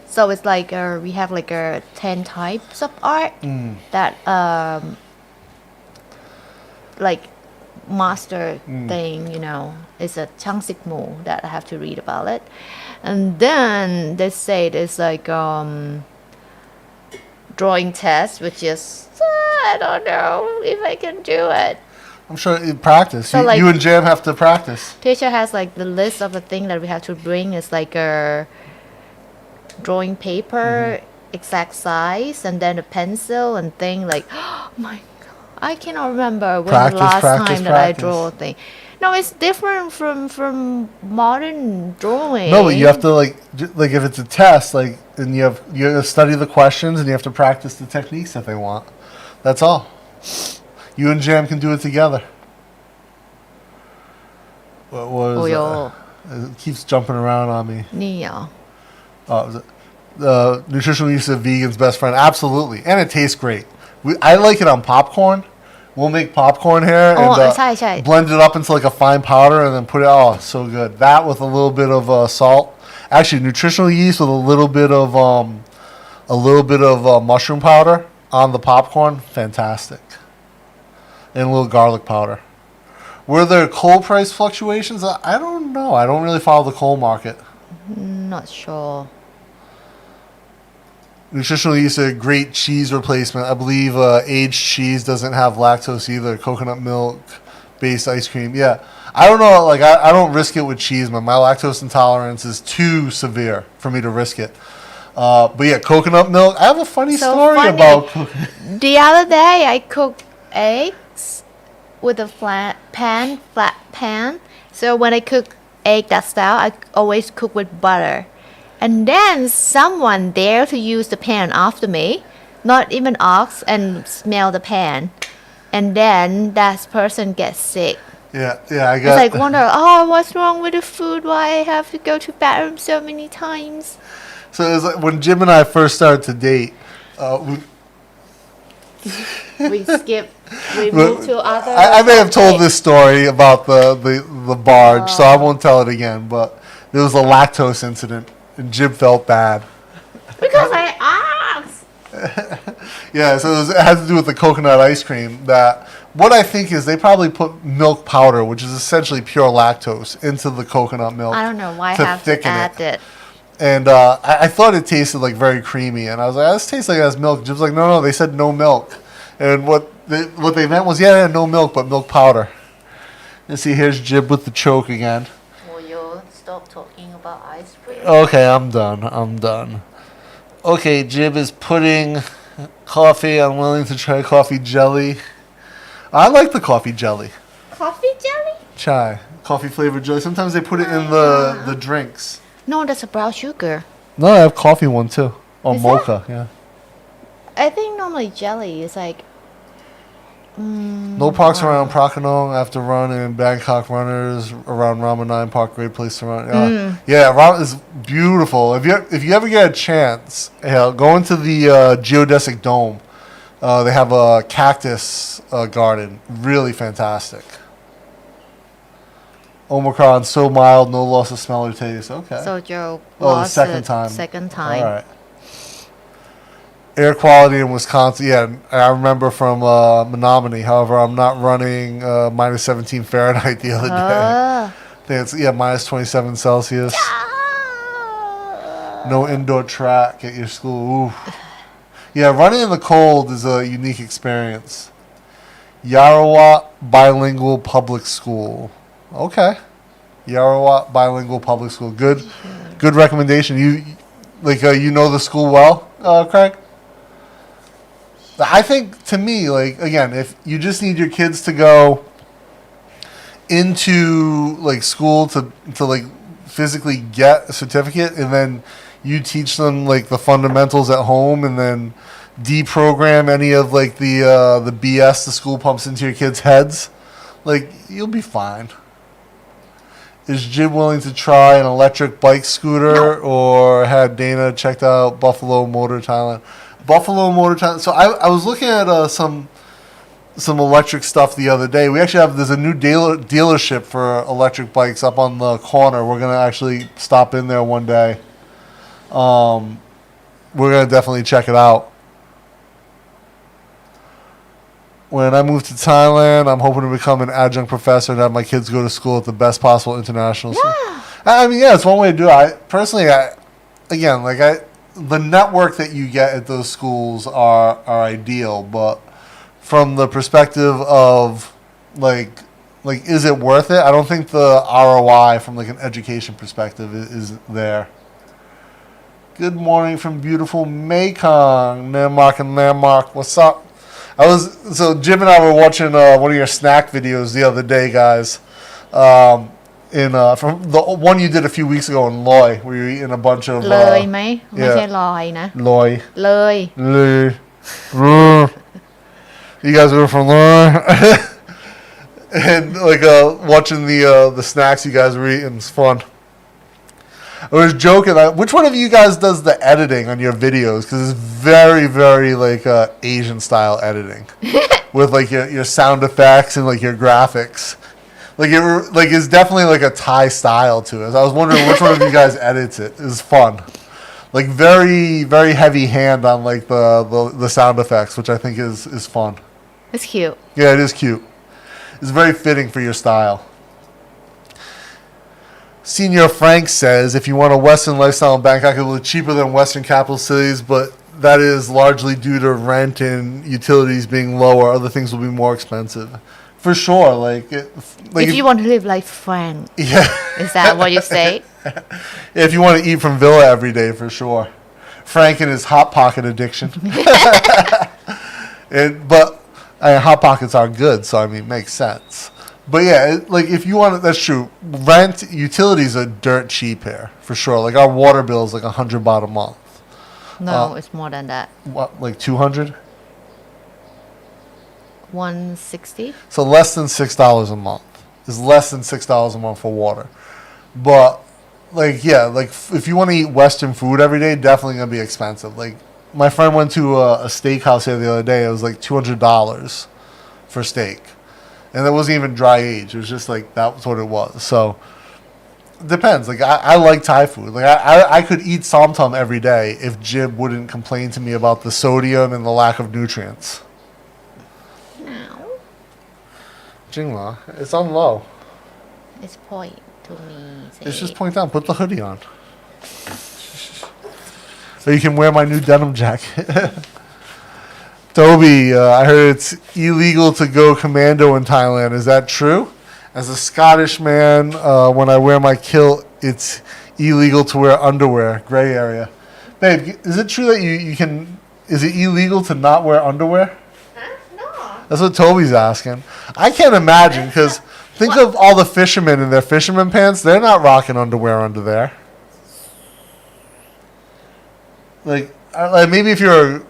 So it's like we have like 10 types of art that like master thing, it's a Changsip Mo that I have to read about it. And then they say there's like drawing test, which is I don't know if I can do it. I'm sure you practice. So you and Jam have to practice. Teacher has like the list of the thing that we have to bring is like a drawing paper, exact size, and then a pencil and thing like, oh my God, I cannot remember when the last time that I draw a thing. No, it's different from modern drawing. No, but you have to like if it's a test, and you have to study the questions and you have to practice the techniques that they want. That's all. You and Jam can do it together. What is that? It keeps jumping around on me. นี่เหรอ The nutritional use of vegan's best friend. Absolutely. And it tastes great. I like it on popcorn We'll make popcorn here Oh, and ใช่ใช่ blend it up into like a fine powder and then put it. Oh, so good. That with a little bit of salt. Actually, nutritional yeast with a little bit of mushroom powder on the popcorn. Fantastic. And a little garlic powder. Were there coal price fluctuations? I don't know. I don't really follow the coal market. Not sure. Nutritional yeast is a great cheese replacement. I believe aged cheese doesn't have lactose either. Coconut milk based ice cream. Yeah. I don't know. Like, I don't risk it with cheese, man. My lactose intolerance is too severe for me to risk it. But yeah, coconut milk. I have a funny story about The other day, I cooked eggs with a flat pan. So when I cook egg that style, I always cook with butter. And then someone dared to use the pan after me, not even ask and smell the pan. And then that person gets sick. Yeah, I got. It's like wonder, oh, what's wrong with the food? Why I have to go to bathroom so many times? So it was like when Jim and I first started to date. We moved to other. I may have told this story about the barge, so I won't tell it again. But there was a lactose incident, and Jim felt bad. Because I asked. Yeah, so it has to do with the coconut ice cream. That what I think is they probably put milk powder, which is essentially pure lactose, into the coconut milk. I don't know why I to have to thicken add it. And I thought it tasted like very creamy, and I was like, "This tastes like it has milk." Jim's like, "No, they said no milk," and what they meant was, yeah, no milk, but milk powder. And see, here's Jib with the choke again. Will you stop talking about ice cream? Okay, I'm done. Okay, Jib is putting coffee. I'm willing to try coffee jelly. I like the coffee jelly. Coffee jelly? Chai. Coffee flavored jelly. Sometimes they put it in the drinks. No, that's a brown sugar. No, I have coffee one too. Or Is mocha, yeah. I think normally jelly is like. No parks around Prakanong after run and Bangkok runners around Ramanine Park. Great place to run. Yeah, Ram is beautiful. If you ever get a chance, go into the geodesic dome. They have a cactus garden. Really fantastic. Omicron, so mild, no loss of smell or taste. Okay. So Joe Oh, the lost second it time. Second time. All right. Air quality in Wisconsin. Yeah, I remember from Menominee. However, I'm not running minus 17 Fahrenheit the other day. I think it's minus 27 Celsius. No indoor track at your school. Ooh. Yeah, running in the cold is a unique experience. Yarawat Bilingual Public School. Okay. Yarawat Bilingual Public School. Good recommendation. You know the school well, Craig? I think, to me, like, again, if you just need your kids to go into, like, school to like, physically get a certificate, and then you teach them, like, the fundamentals at home, and then deprogram any of, like, the BS the school pumps into your kids' heads, like, you'll be fine. Is Jim willing to try an electric bike scooter, or had Dana checked out Buffalo Motor Thailand? Buffalo Motor Thailand. So I was looking at some electric stuff the other day. There's a new dealership for electric bikes up on the corner. We're gonna actually stop in there one day. We're gonna definitely check it out. When I move to Thailand, I'm hoping to become an adjunct professor and have my kids go to school at the best possible international school. I mean, yeah, it's one way to do it. The network that you get at those schools are ideal, but from the perspective of like is it worth it? I don't think the ROI from like an education perspective is there. Good morning from beautiful Mekong, Nammark and Nammark. What's up? So Jim and I were watching one of your snack videos the other day, guys. From the one you did a few weeks ago in Loy, where you're eating a bunch of เลยไหมไม่ใช่ลอยนะ Loy. เลย You guys were from Loy. And like watching the snacks you guys were eating is fun. I was joking. Which one of you guys does the editing on your videos? Because it's very, very like Asian style editing, with like your sound effects and like your graphics. Like it's definitely like a Thai style to it. I was wondering which one of you guys edits it. It's fun. Like very, very heavy hand on like the sound effects, which I think is fun. It's cute. Yeah, it is cute. It's very fitting for your style. Senior Frank says, if you want a Western lifestyle in Bangkok, it will be cheaper than Western capital cities, but that is largely due to rent and utilities being lower. Other things will be more expensive. For sure. Like if you want to live like Frank. Yeah. Is that what you say? If you want to eat from Villa every day, for sure. Frank and his Hot Pocket addiction. But Hot Pockets are good, so I mean, it makes sense. But yeah, like if you want, that's true. Rent, utilities are dirt cheap here, for sure. Like our water bill is like 100 baht a month. No, it's more than that. What, like 200? 160. So less than $6 a month. It's less than $6 a month for water. But like yeah, like if you want to eat Western food every day, definitely gonna be expensive. Like my friend went to a steakhouse here the other day. It was like $200 for steak. And it wasn't even dry aged. It was just like, that's what it was. So, it depends. Like, I like Thai food. Like, I could eat som tam every day if Jib wouldn't complain to me about the sodium and the lack of nutrients. No. Jingla, it's on low. It's point to me. It's just point down. Put the hoodie on. So you can wear my new denim jacket. Toby, I heard it's illegal to go commando in Thailand. Is that true? As a Scottish man, when I wear my kilt, it's illegal to wear underwear. Gray area. Babe, is it true that you can... Is it illegal to not wear underwear? Huh? No. That's what Toby's asking. I can't imagine, because think of all the fishermen in their fisherman pants. They're not rocking underwear under there. Like maybe if you're...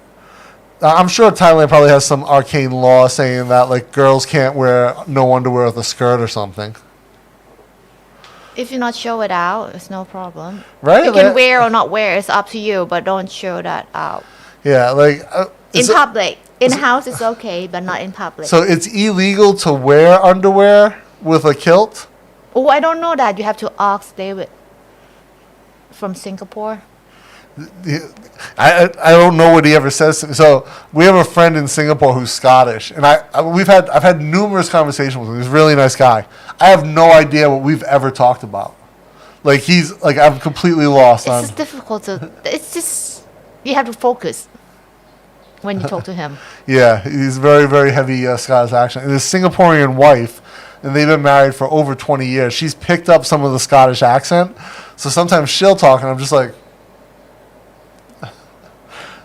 I'm sure Thailand probably has some arcane law saying that like girls can't wear no underwear with a skirt or something. If you not show it out, it's no problem. Right? You can wear or not wear. It's up to you, but don't show that out. Yeah, like in public. In house, it's okay, but not in public. So it's illegal to wear underwear with a kilt? Oh, I don't know that. You have to ask David from Singapore. I don't know what he ever says to me. So we have a friend in Singapore who's Scottish, and I've had numerous conversations with him. He's a really nice guy. I have no idea what we've ever talked about. Like I'm completely lost on. It's just difficult to. It's just you have to focus when you talk to him. Yeah, he's very, very heavy Scottish accent. And his Singaporean wife, and they've been married for over 20 years. She's picked up some of the Scottish accent, so sometimes she'll talk, and I'm just like.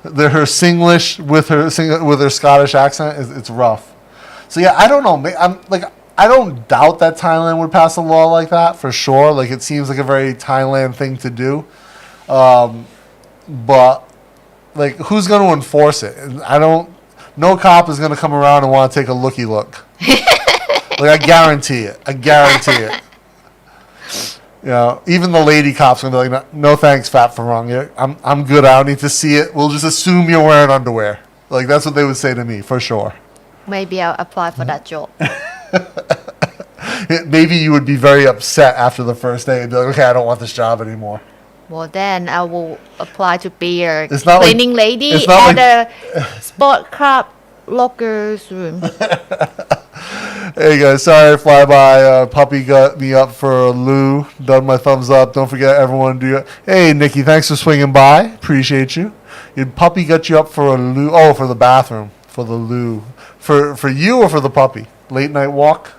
Her Singlish with her Scottish accent it's rough. So yeah, I don't know. I don't doubt that Thailand would pass a law like that for sure. Like it seems like a very Thailand thing to do, but like who's going to enforce it? And no cop is going to come around and want to take a looky look. Like I guarantee it. You know, even the lady cops are going to be like, no thanks, Fat Farong. I'm good. I don't need to see it. We'll just assume you're wearing underwear. Like, that's what they would say to me, for sure. Maybe I'll apply for that job. Maybe you would be very upset after the first day and be like, okay, I don't want this job anymore. Well, then I will apply to be a It's not cleaning like- lady it's not at a sport club locker's room. Hey guys, sorry flyby. Puppy got me up for a loo. Done my thumbs up. Don't forget everyone do it. Hey Nikki, thanks for swinging by. Appreciate you. Your puppy got you up for a loo. Oh, for the bathroom. For the loo. For you or for the puppy? Late night walk?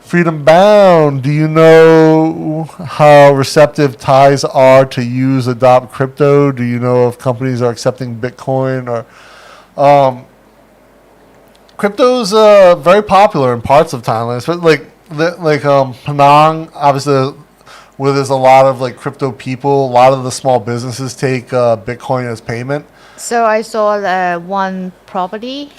Freedom Bound. Do you know how receptive Thais are to adopt crypto? Do you know if companies are accepting Bitcoin or... Crypto's very popular in parts of Thailand, but like Penang, obviously, where there's a lot of like crypto people. A lot of the small businesses take Bitcoin as payment. So I saw one property.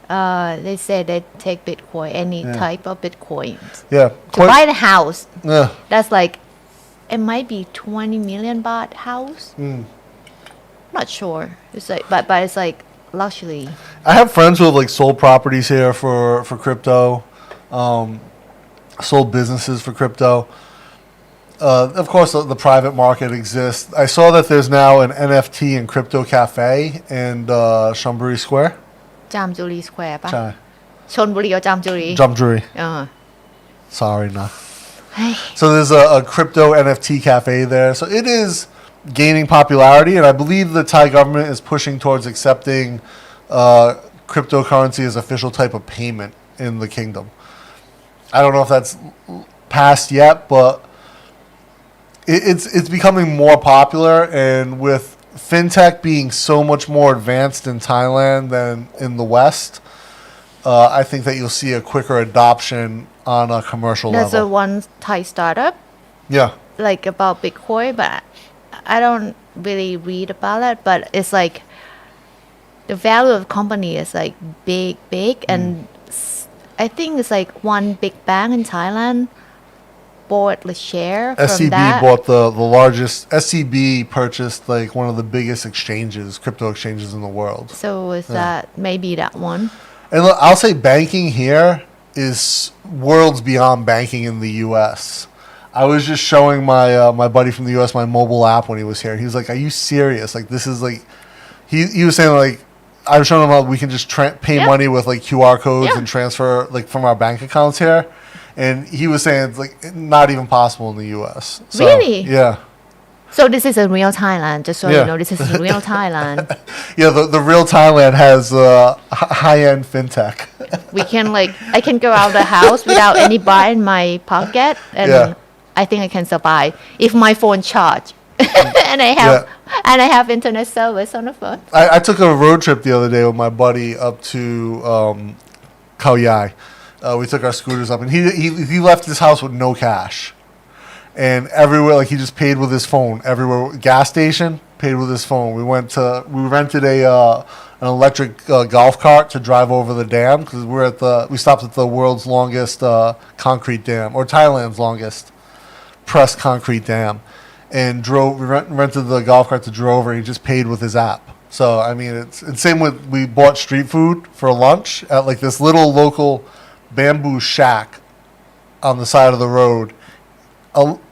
They said they take Bitcoin, any type of Bitcoin. Yeah, To buy the house. Yeah, That's like it might be 20 million baht house. Not sure. It's like, but it's like luxury. I have friends who have like sold properties here for crypto, sold businesses for crypto. Of course, the private market exists. I saw that there's now an NFT and crypto cafe in Chonburi Square. จามจุรีสแควร์ปะ ใช่ ชลบุรีกับจามจุรี Chonburi. เออ Sorry, nah. เฮ้ย So there's a crypto NFT cafe there. So it is gaining popularity, and I believe the Thai government is pushing towards accepting cryptocurrency as official type of payment in the kingdom. I don't know if that's passed yet, but it's becoming more popular, and with fintech being so much more advanced in Thailand than in the West, I think that you'll see a quicker adoption on a commercial There's a level. one Thai startup Yeah. like about Bitcoin, but I don't really read about it. But it's like the value of the company is like big, and I think it's like one big bank in Thailand bought the share from SCB that. bought the largest. SCB purchased like one of the biggest exchanges, crypto exchanges in the world. So is that maybe that one? And look, I'll say banking here is worlds beyond banking in the U.S. I was just showing my buddy from the U.S. my mobile app when he was here. He was like, "Are you serious? Like this is like," he was saying like, I was showing him how we can just pay Yeah. money with like QR codes Yeah. and transfer like from our bank accounts here, and he was saying it's like not even possible in the U.S. So, Really? Yeah. So this is a real Thailand. Just so Yeah. you know, this is a real Thailand. Yeah, the real Thailand has high-end fintech. We can like I can go out of the house without any bar in my pocket, and Yeah. I think I can survive if my phone charge and I have internet service on the phone. I took a road trip the other day with my buddy up to Khao Yai. We took our scooters up, and he left his house with no cash. And everywhere, like he just paid with his phone. Everywhere, gas station, paid with his phone. We rented an electric golf cart to drive over the dam because we stopped at the world's longest concrete dam, or Thailand's longest pressed concrete dam, and rented the golf cart to drive over. And he just paid with his app. So I mean, it's same with we bought street food for lunch at like this little local bamboo shack on the side of the road.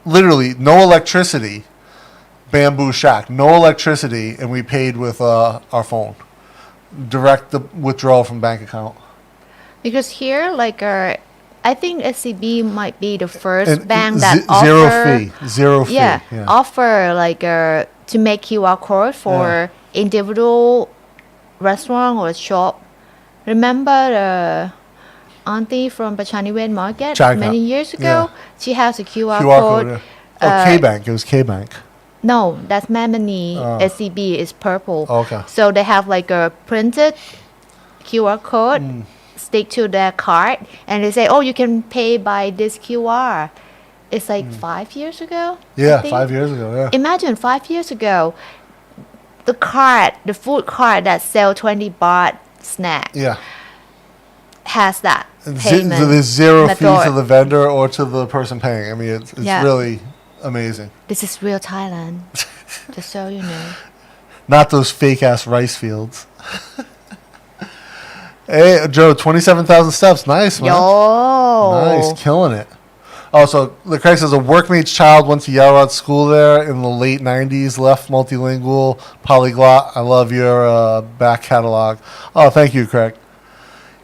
Literally no electricity, bamboo shack, no electricity, and we paid with our phone. Direct the withdrawal from bank account. Because here, like, I think SCB might be the first And bank that zero offer fee, zero fee. yeah, offer like to make QR code for individual restaurant or shop. Remember the auntie from Pachaniwen Market Chaka. many years ago? Yeah. She has a QR, QR code. code. Yeah. Oh, K-Bank. It was K-Bank. No, that's Mamani. SCB is purple. Okay. So they have like a printed QR code stick to their card, and they say, "Oh, you can pay by this QR." It's like 5 years ago. I Yeah, think. 5 years ago. Yeah. Imagine 5 years ago, the food cart that sell 20 baht snack Yeah. has that And payment. so there's zero fee method. to the vendor or to the person paying. I mean, it's Yeah. really amazing. This is real Thailand, just so you know. Not those fake ass rice fields. Hey, Joe, 27,000 steps. Nice, man. Yo, Nice, killing it. Oh, so the Craig says a workmate's child went to Yarod school there in the late 90s, left multilingual, polyglot. I love your back catalog. Oh, thank you, Craig.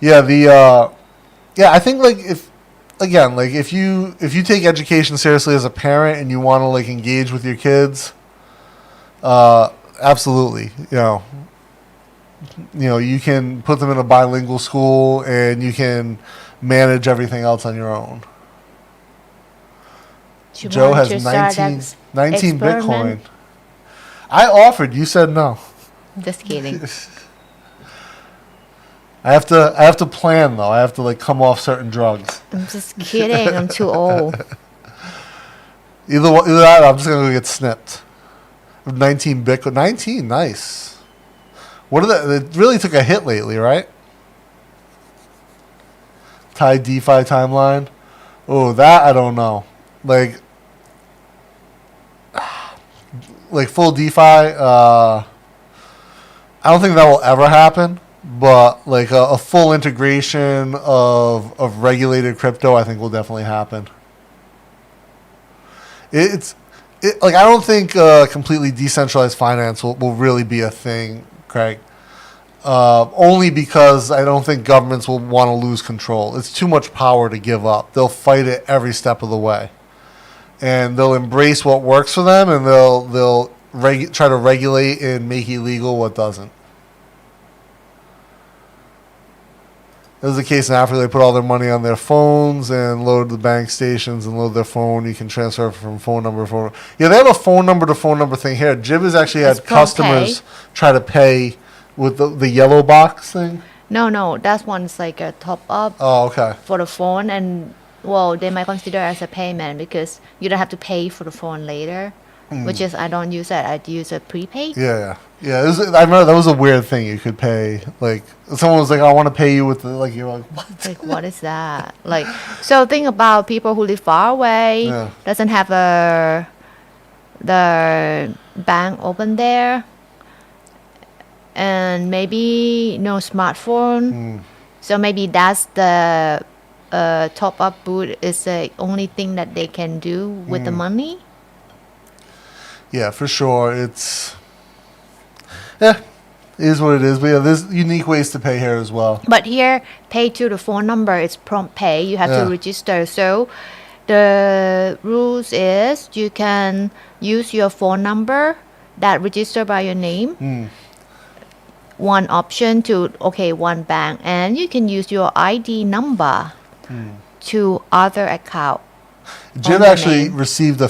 Yeah, I think like if you take education seriously as a parent and you want to like engage with your kids, absolutely, you can put them in a bilingual school and you can manage everything else on your own. you Joe want has to start 19 experiment? Bitcoin. I offered. You said no. Just kidding. I have to plan though. I have to like come off certain drugs. I'm just kidding. I'm too old. Either that, or I'm just gonna go get snipped. 19 Bitcoin. 19, nice. What are It really took a hit lately, right? Thai DeFi timeline. Oh, that I don't know. Like, like full DeFi. I don't think that will ever happen. But like a full integration of regulated crypto, I think will definitely happen. Like I don't think completely decentralized finance will really be a thing, Craig. Only because I don't think governments will want to lose control. It's too much power to give up. They'll fight it every step of the way, and they'll embrace what works for them, and they'll try to regulate and make illegal what doesn't. It was the case in Africa. They put all their money on their phones and load the bank stations and load their phone. You can transfer from phone number to phone. Yeah, they have a phone number to phone number thing here. Jib has actually had customers try to pay with the yellow box thing. No, that one's like a top up. Oh, okay. For the phone, and well, they might consider as a payment because you don't have to pay for the phone later. Which is, I don't use that. I use a prepaid. Yeah. I remember that was a weird thing. You could pay, like, someone was like, I want to pay you with the, like, you're like, what? Like, what is that? Like, so think about people who live far away, doesn't have the bank open there, and maybe no smartphone. So maybe that's the top up boot is the only thing that they can do with the money. Yeah, for sure. It is what it is. But yeah, there's unique ways to pay here as well. But here, pay to the phone number. It's prompt pay. You have to register. So the rules is you can use your phone number that register by your name. One option to, one bank. And you can use your ID number to other account. Jim actually received a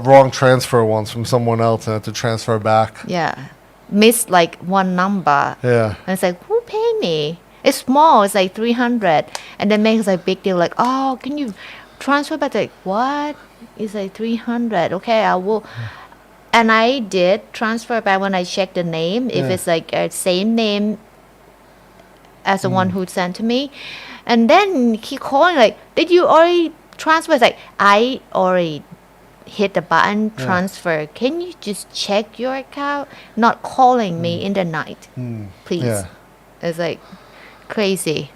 wrong transfer once from someone else and had to transfer back. Yeah. Missed like one number. Yeah. And it's like, who paid me? It's small. It's like 300. And then makes a big deal like, oh, can you transfer back? Like, what? It's like 300. Okay, I will. And I did transfer back when I checked the name. If it's like a same name as the one who sent to me. And then he calling like, did you already transfer? It's like, I already hit the button transfer. Can you just check your account? Not calling me in the night, please. Yeah. It's like crazy.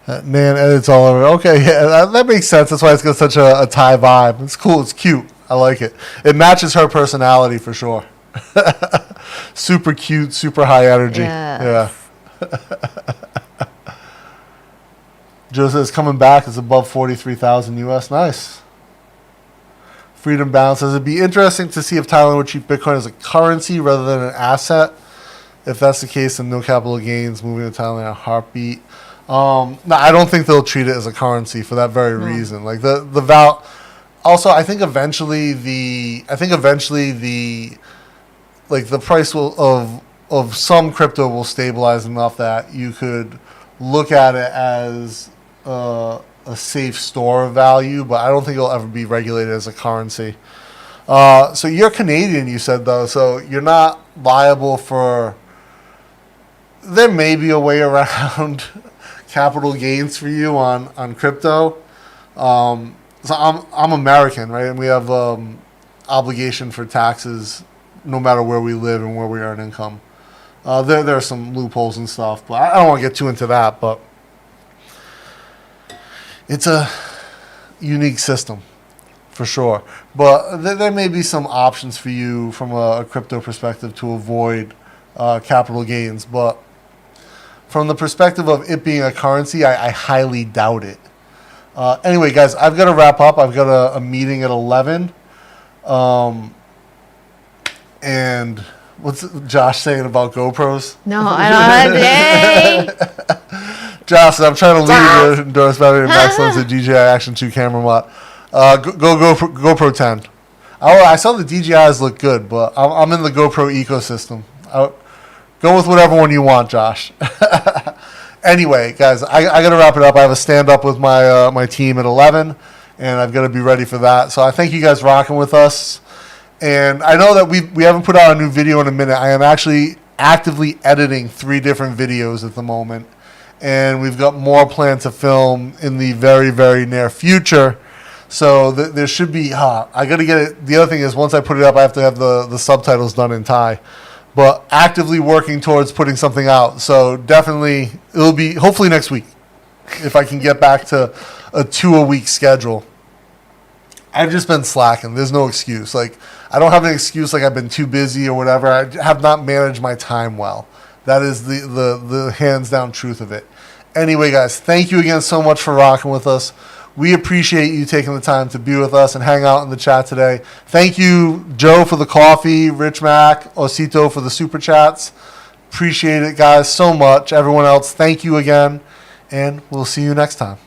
Man, it's all over. Okay, yeah, that makes sense. That's why it's got such a Thai vibe. It's cool. It's cute. I like it. It matches her personality for sure. Super cute, super high energy. Yes. Yeah. Joe says coming back is above 43,000 US. Nice. Freedom Balance says it'd be interesting to see if Thailand would treat Bitcoin as a currency rather than an asset. If that's the case, then no capital gains moving to Thailand in a heartbeat. No, I don't think they'll treat it as a currency for that very reason. Like the val. Also, I think eventually the price of some crypto will stabilize enough that you could look at it as a safe store of value, but I don't think it'll ever be regulated as a currency. So you're Canadian, you said, though, so you're not liable for... There may be a way around capital gains for you on crypto. So I'm American, right? And we have obligation for taxes no matter where we live and where we earn income. There are some loopholes and stuff, but I don't want to get too into that, but it's a unique system for sure. But there may be some options for you from a crypto perspective to avoid capital gains. But from the perspective of it being a currency, I highly doubt it. Anyway, guys, I've got to wrap up. I've got a meeting at 11. And what's Josh saying about GoPros? No, I don't have it. Josh, I'm trying to lead you endorse battery and excellence of DJI Action 2 camera mod. GoPro 10. I saw the DJIs look good, but I'm in the GoPro ecosystem. Go with whatever one you want, Josh. Anyway, guys, I got to wrap it up. I have a stand-up with my team at 11, and I've got to be ready for that. So I thank you guys for rocking with us. And I know that we haven't put out a new video in a minute. I am actually actively editing 3 different videos at the moment. And we've got more planned to film in the very, very near future. So there should be. I got to get it. The other thing is, once I put it up, I have to have the subtitles done in Thai. But actively working towards putting something out. So definitely, it'll be hopefully next week if I can get back to a 2-a-week schedule. I've just been slacking. There's no excuse. Like, I don't have an excuse like I've been too busy or whatever. I have not managed my time well. That is the hands down truth of it. Anyway, guys, thank you again so much for rocking with us. We appreciate you taking the time to be with us and hang out in the chat today. Thank you, Joe, for the coffee, Rich Mac, Osito for the super chats. Appreciate it, guys, so much. Everyone else, thank you again, and we'll see you next time.